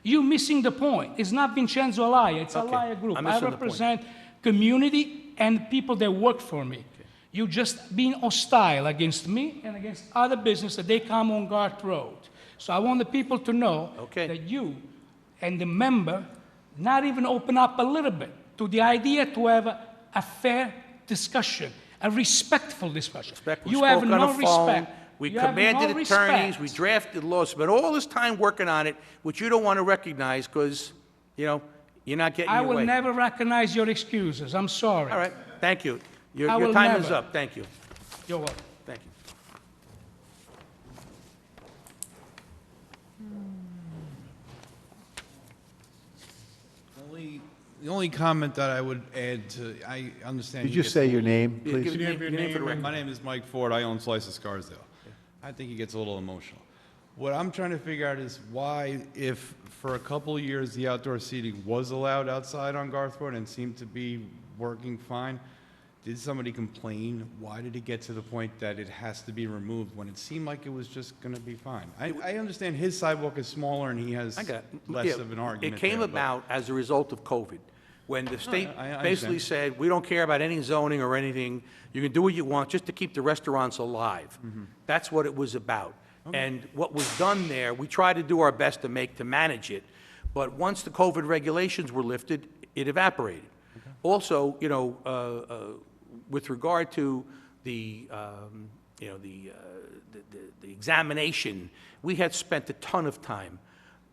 You're missing the point. It's not Vincenzo Alaya. It's Okay. Alaya Group. I'm I missing the point. represent community and people that work for me. You just being hostile against me and against other business that they come on Garth Road. So I want the people to know Okay. that you and the member not even open up a little bit to the idea to have a fair discussion, a respectful discussion. We You have spoke on no the phone. respect. We You have commanded no attorneys, respect. we drafted laws, spent all this time working on it, which you don't want to recognize because, you know, you're not getting I your way. will never recognize your excuses. I'm sorry. All right, thank you. Your I your will time is never. up, thank you. You're welcome. Thank you. The only comment that I would add to, I understand. Could you say your name, Yeah, please? give your name for the record. My name is Mike Ford. I own Slice of Scarsdale. I think he gets a little emotional. What I'm trying to figure out is why, if for a couple of years the outdoor seating was allowed outside on Garth Road and seemed to be working fine, did somebody complain? Why did it get to the point that it has to be removed when it seemed like it was just going to be fine? I understand his sidewalk is smaller and he has I got it. less Yeah, of an argument It came there, but- about as a result of COVID, when the state I basically understand. said, we don't care about any zoning or anything, you can do what you want just to keep the restaurants alive. Mm-hmm. That's what it was about. And what was done there, we tried to do our best to manage it, but once the COVID regulations were lifted, it evaporated. Also, you know, with regard to the, you know, the examination, we had spent a ton of time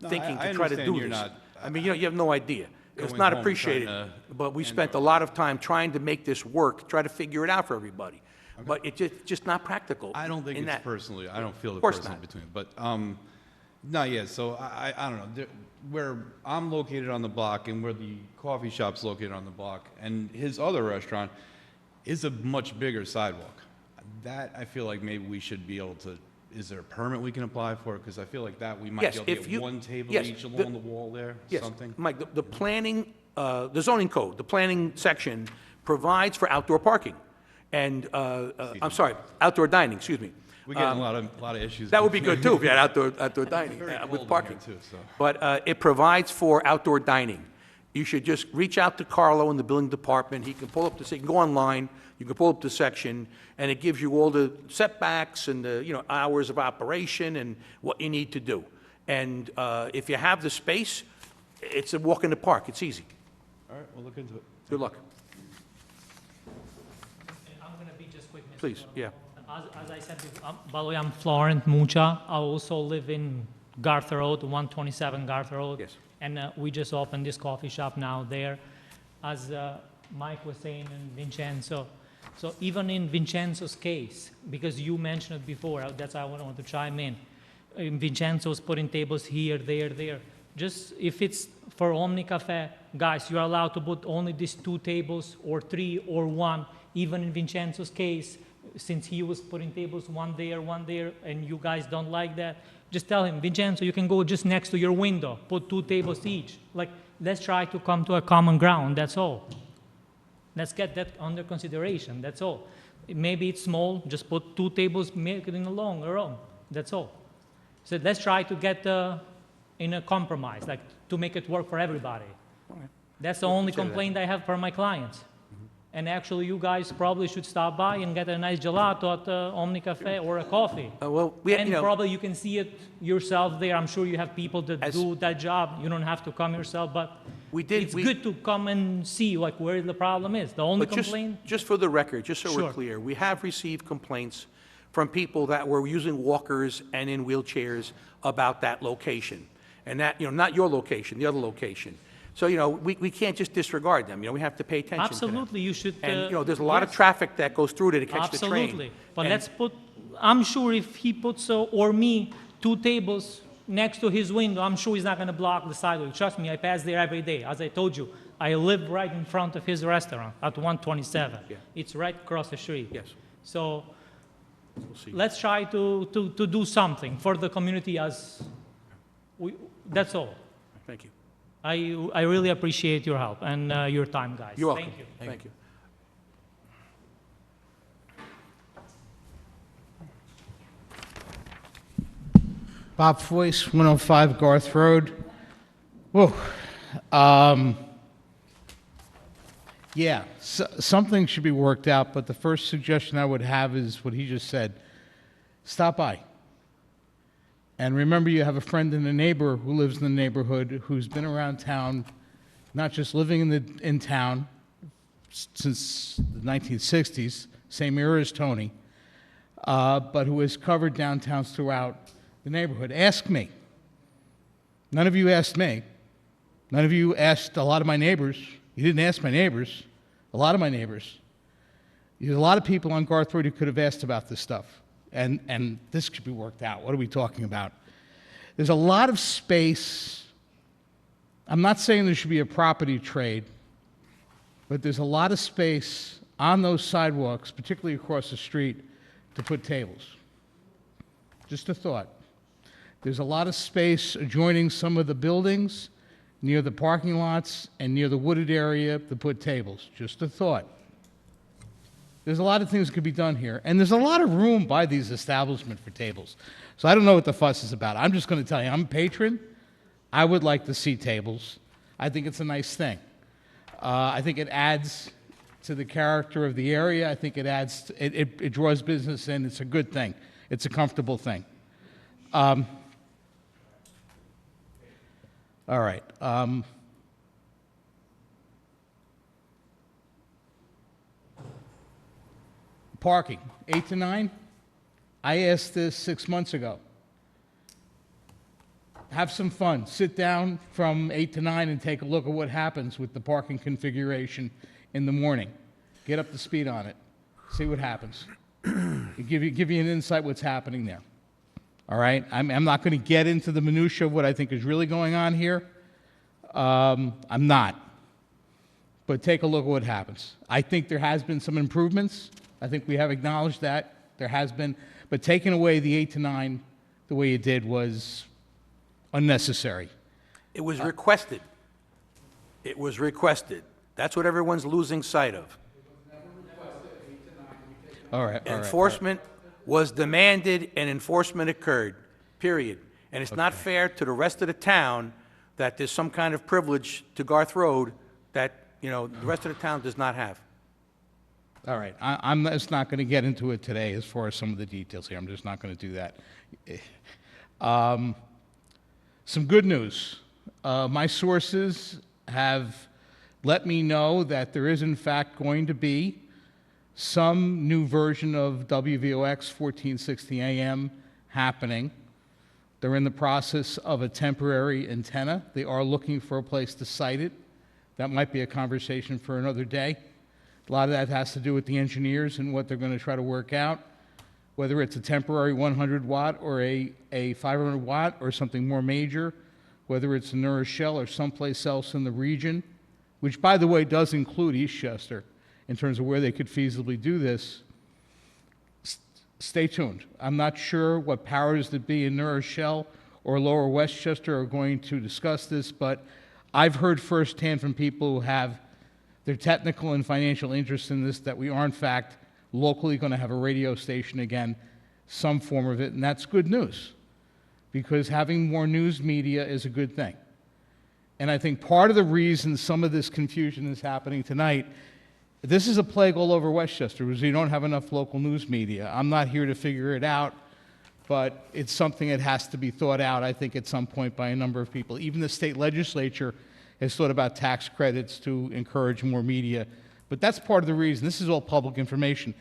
thinking I to try to understand do you're this. not, I mean, you know, you have no idea. It's going not home appreciated, trying to but we end spent a it. lot of time trying to make this work, try to figure it out for everybody. But it's just not practical. I don't think in it's that. personally, I don't feel the Of course personal not. between, but, no, yeah, so I don't know, where I'm located on the block and where the coffee shop's located on the block, and his other restaurant is a much bigger sidewalk. That, I feel like maybe we should be able to, is there a permit we can apply for? Because I feel like that we might Yes, be able if to you- get one table yes, each the- along the wall there, Yes, something? Mike, the planning, the zoning code, the planning section provides for outdoor parking. And, I'm sorry, outdoor dining, excuse me. We're getting a lot of issues. That would be good too, if you had outdoor dining Very cold with in parking. here, too, so. But it provides for outdoor dining. You should just reach out to Carlo in the building department. He can pull up you can go online, you can pull up the section, and it gives you all the setbacks and the, you know, hours of operation and what you need to do. And if you have the space, it's a walk in the park. It's easy. All right, we'll look into it. Good luck. I'm gonna be just quick, Mr. Please, yeah. As I said before, by the way, I'm Florent Mucha. I also live in Garth Road, 127 Garth Road. Yes. And we just opened this coffee shop now there. As Mike was saying and Vincenzo, so even in Vincenzo's case, because you mentioned it before, that's why I want to chime in. Vincenzo's putting tables here, there. Just if it's for Omni Cafe, guys, you're allowed to put only these 2 tables or 3 or 1. Even in Vincenzo's case, since he was putting tables one there, and you guys don't like that, just tell him, Vincenzo, you can go just next to your window, put 2 tables each. Like, let's try to come to a common ground, that's all. Let's get that under consideration, that's all. Maybe it's small, just put 2 tables, make it in a long row, that's all. So let's try to get in a compromise, like to make it work for everybody. That's the only consider that. complaint I have for my clients. And actually, you guys probably should stop by and get a nice gelato at Omni Cafe or a coffee. Well, we, And you know, probably you can see it yourself there. I'm sure you have people that As- do that job. You don't have to come yourself, but it's we- good to come and see like where the problem is. The only But just, complaint, just for the record, just so we're Sure. clear, we have received complaints from people that were using walkers and in wheelchairs about that location. And that, you know, not your location, the other location. So, we can't just disregard them, we have to pay attention to them. Absolutely, you should. And, there's a lot of yes. traffic that goes through there to catch the train. Absolutely. But And- let's put, I'm sure if he puts, or me, 2 tables next to his window, I'm sure he's not gonna block the sidewalk. Trust me, I pass there every day. As I told you, I live right in front of his restaurant at 127. Yeah. It's right across the street. Yes, So we'll see. let's try to do something for the community that's all. Thank you. I really appreciate your help and your time, guys. You're welcome. Thank you. Thank you. Bob Foyce, 105 Garth Road. Whoa. Yeah, something should be worked out, but the first suggestion I would have is what he just said. Stop by. And remember, you have a friend and a neighbor who lives in the neighborhood who's been around town, not just living in town since the 1960s, same era as Tony, but who has covered downtowns throughout the neighborhood. Ask me. None of you asked me. None of you asked a lot of my neighbors. You didn't ask my neighbors, a lot of my neighbors. There's a lot of people on Garth Road who could have asked about this stuff. And this could be worked out. What are we talking about? There's a lot of space. I'm not saying there should be a property trade, but there's a lot of space on those sidewalks, particularly across the street, to put tables. Just a thought. There's a lot of space adjoining some of the buildings, near the parking lots, and near the wooded area to put tables. Just a thought. There's a lot of things that could be done here, and there's a lot of room by these establishments for tables. So I don't know what the fuss is about. I'm just going to tell you, I'm a patron. I would like to see tables. I think it's a nice thing. I think it adds to the character of the area. I think it adds, it draws business in. It's a good thing. It's a comfortable thing. All right. Parking, 8 to 9. I asked this 6 months ago. Have some fun. Sit down from 8 to 9 and take a look at what happens with the parking configuration in the morning. Get up to speed on it. See what happens. Give you an insight what's happening there. All right? I'm not going to get into the minutia of what I think is really going on here. I'm not. But take a look at what happens. I think there has been some improvements. I think we have acknowledged that. There has been. But taking away the 8 to 9 the way you did was unnecessary. It was requested. It was requested. That's what everyone's losing sight of. All right. Enforcement was demanded and enforcement occurred, period. And it's not fair to the rest of the town that there's some kind of privilege to Garth Road that, the rest of the town does not have. All right. I'm just not going to get into it today as far as some of the details here. I'm just not going to do that. Some good news. My sources have let me know that there is, in fact, going to be some new version of WVOX 1460 AM happening. They're in the process of a temporary antenna. They are looking for a place to site it. That might be a conversation for another day. A lot of that has to do with the engineers and what they're going to try to work out, whether it's a temporary 100 watt or a 500 watt or something more major, whether it's in New Rochelle or someplace else in the region, which, by the way, does include Eastchester in terms of where they could feasibly do this. Stay tuned. I'm not sure what powers that be in New Rochelle or Lower Westchester are going to discuss this, but I've heard firsthand from people who have their technical and financial interest in this that we are, in fact, locally going to have a radio station again, some form of it, and that's good news, because having more news media is a good thing. And I think part of the reason some of this confusion is happening tonight, this is a plague all over Westchester, because you don't have enough local news media. I'm not here to figure it out, but it's something that has to be thought out, I think, at some point by a number of people. Even the state legislature has thought about tax credits to encourage more media. But that's part of the reason. This is all public information.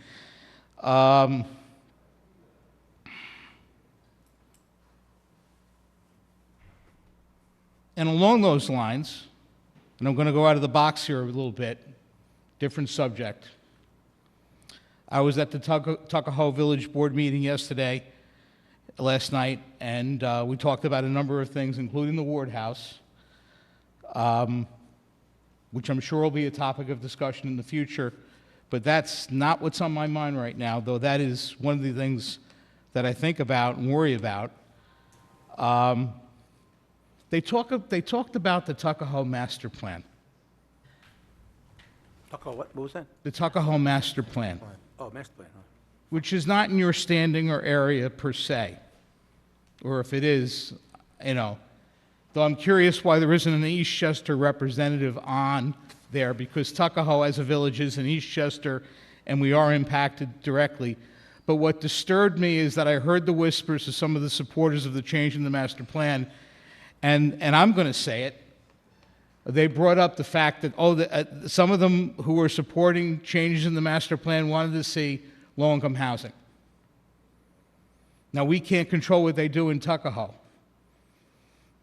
And along those lines, And I'm going to go out of the box here a little bit, different subject. I was at the Tuckahoe Village Board meeting last night, and we talked about a number of things, including the Ward House, which I'm sure will be a topic of discussion in the future. But that's not what's on my mind right now, though that is one of the things that I think about and worry about. They talked about the Tuckahoe Master Plan. Tuckahoe, what was that? The Tuckahoe Master Plan, Oh, master plan, huh? which is not in your standing or area per se. Or if it is, though I'm curious why there isn't an Eastchester representative on there, because Tuckahoe as a village is in Eastchester, and we are impacted directly. But what disturbed me is that I heard the whispers of some of the supporters of the change in the master plan, and I'm going to say it. They brought up the fact that, some of them who were supporting changes in the master plan wanted to see low-income housing. Now, we can't control what they do in Tuckahoe,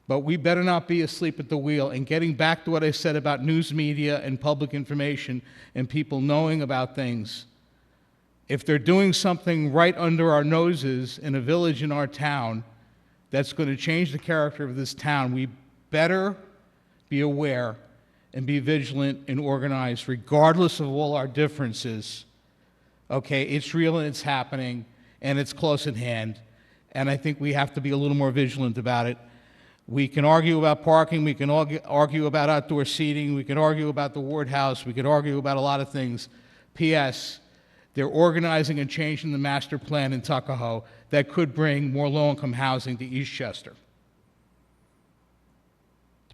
but we better not be asleep at the wheel. And getting back to what I said about news media and public information and people knowing about things, if they're doing something right under our noses in a village in our town that's going to change the character of this town, we better be aware and be vigilant and organized, regardless of all our differences. Okay, it's real and it's happening, and it's close at hand, and I think we have to be a little more vigilant about it. We can argue about parking, we can argue about outdoor seating, we can argue about the Ward House, we can argue about a lot of things. P.S. They're organizing and changing the master plan in Tuckahoe that could bring more low-income housing to Eastchester.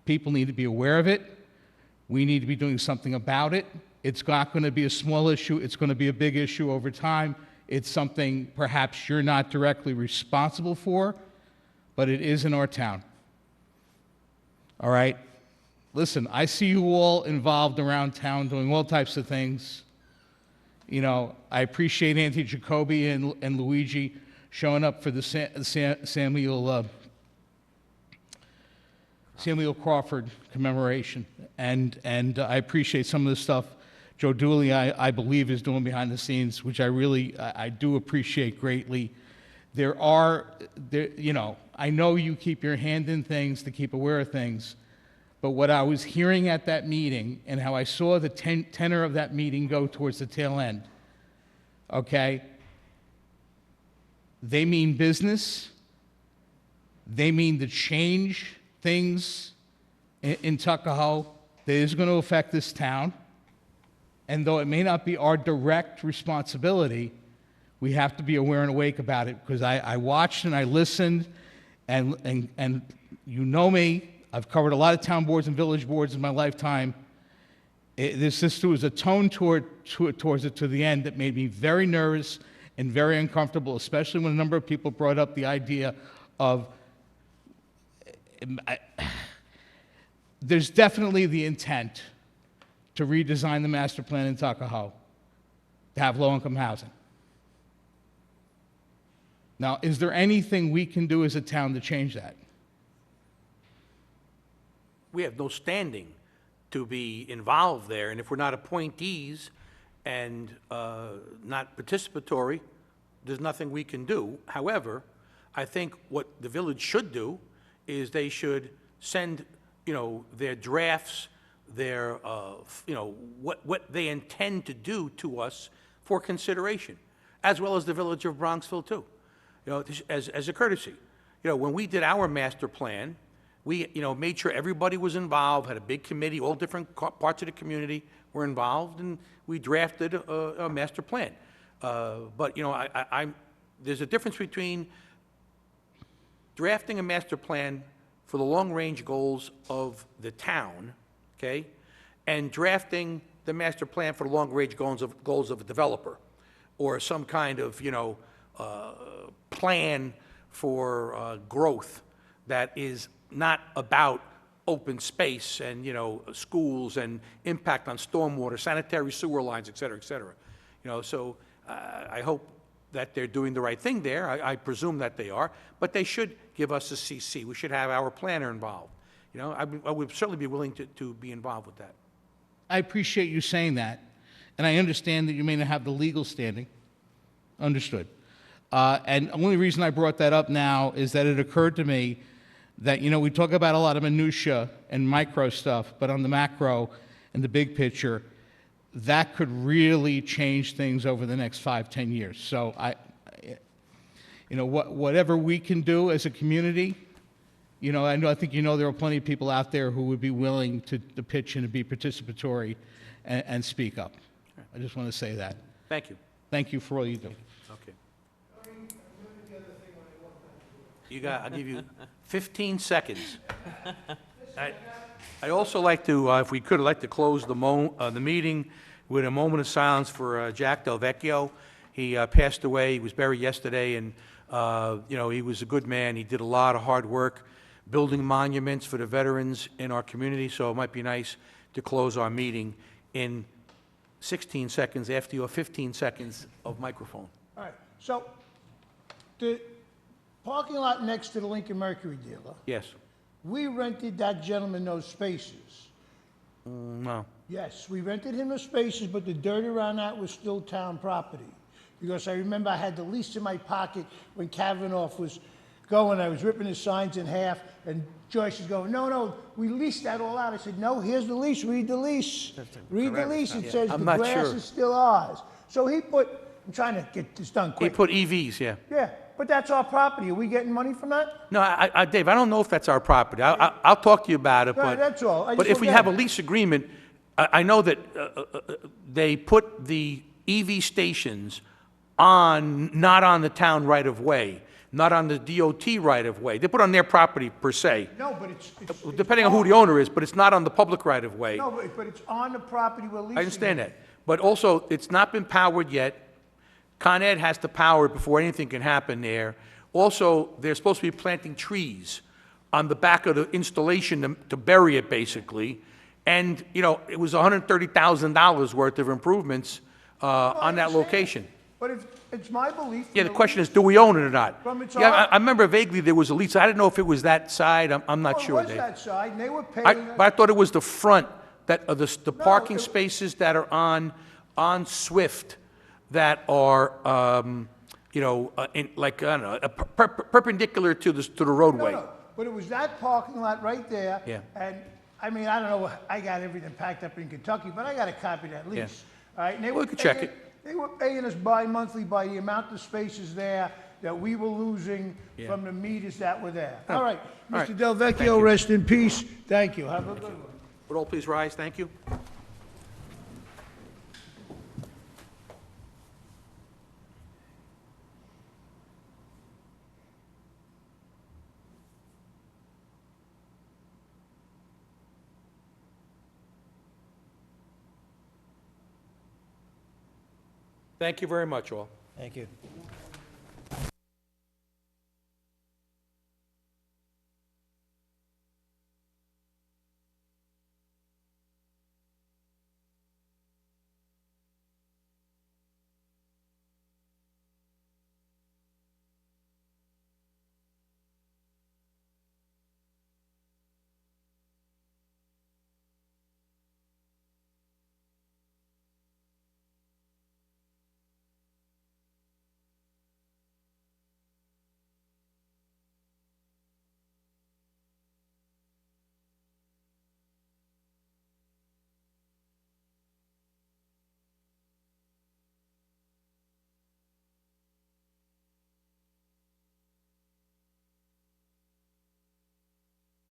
People need to be aware of it. We need to be doing something about it. It's not going to be a small issue. It's going to be a big issue over time. It's something perhaps you're not directly responsible for, but it is in our town. All right? Listen, I see you all involved around town doing all types of things. I appreciate Auntie Jacoby and Luigi showing up for the Samuel Crawford commemoration, and I appreciate some of the stuff Joe Dooley, I believe, is doing behind the scenes, which I do appreciate greatly. I know you keep your hand in things to keep aware of things, but what I was hearing at that meeting and how I saw the tenor of that meeting go towards the tail end, okay? They mean business. They mean to change things in Tuckahoe that is going to affect this town. And though it may not be our direct responsibility, we have to be aware and awake about it, because I watched and I listened, and you know me, I've covered a lot of town boards and village boards in my lifetime. There was a tone towards it to the end that made me very nervous and very uncomfortable, especially when a number of people brought up the idea of there's definitely the intent to redesign the master plan in Tuckahoe to have low-income housing. Now, is there anything we can do as a town to change that? We have no standing to be involved there, and if we're not appointees and not participatory, there's nothing we can do. However, I think what the village should do is they should send, their drafts, their, what they intend to do to us for consideration, as well as the village of Bronxville too, as a courtesy. When we did our master plan, we, made sure everybody was involved, had a big committee, all different parts of the community were involved, and we drafted a master plan. But, there's a difference between drafting a master plan for the long-range goals of the town, okay, and drafting the master plan for the long-range goals of a developer, or some kind of, plan for growth that is not about open space and, schools and impact on stormwater, sanitary sewer lines, et cetera, et cetera. So I hope that they're doing the right thing there. I presume that they are, but they should give us a CC. We should have our planner involved. You know, I would certainly be willing to be involved with that. I appreciate you saying that, and I understand that you may not have the legal standing. Understood. And the only reason I brought that up now is that it occurred to me that, you know, we talk about a lot of minutia and micro stuff, but on the macro and the big picture, that could really change things over the next 5, 10 years. So you know, whatever we can do as a community, you know, I think, you know, there are plenty of people out there who would be willing to pitch in and be participatory and speak up. I just want to say that. Thank you. Thank you for all you do. Okay. I'll give you 15 seconds. I'd also like to, if we could, I'd like to close the meeting with a moment of silence for Jack Del Vecchio. He passed away. He was buried yesterday, and you know, he was a good man. He did a lot of hard work building monuments for the veterans in our community, so it might be nice to close our meeting in 16 seconds after your 15 seconds of microphone. All right, so the parking lot next to the Lincoln Mercury dealer, Yes. we rented that gentleman those spaces. No. Yes, we rented him the spaces, but the dirt around that was still town property. Because I remember I had the lease in my pocket when Kavanaugh was going, I was ripping his signs in half, and Joyce is going, no, we leased that all out. I said, no, here's the lease, read the lease. Read the lease, it says the I'm not grass sure. is still ours. So he put, I'm trying to get this done He quick. put EVs, yeah. Yeah, but that's our property. Are we getting money from that? No, Dave, I don't know if that's our property. I'll talk to you about it, Right, but... that's all. I But just if we want have a that. lease agreement, I know that they put the EV stations not on the town right-of-way, not on the DOT right-of-way. They put on their property per se, No, but it's depending on who the owner is, but it's not on the public right-of-way. No, but it's on the property we're leasing. I understand that. But also, it's not been powered yet. Con Ed has to power it before anything can happen there. Also, they're supposed to be planting trees on the back of the installation to bury it, basically. And, you know, it was $130,000 worth of improvements on that location. But if, it's my belief. Yeah, the question is, do we own it or not? From its Yeah, own- I remember vaguely there was a lease. I didn't know if it was that side. I'm not Well, sure, it was Dave. that side, and they were paying. But I thought it was the front, that, the parking it- spaces that are on Swift that are, you know, like, I don't know, perpendicular to the roadway. No, but it was that parking lot right there. Yeah. And, I mean, I don't know, I got everything packed up in Kentucky, but I got a copy of that lease. All right, and they Well, were we could check paying- it. They were paying us bi-monthly by the amount of spaces there that we were losing from the meters that were there. All right, All right. Mr. Del Vecchio, you. rest in peace. Thank you. Have a good one. Would all please rise? Thank you. Thank you very much, all. Thank you.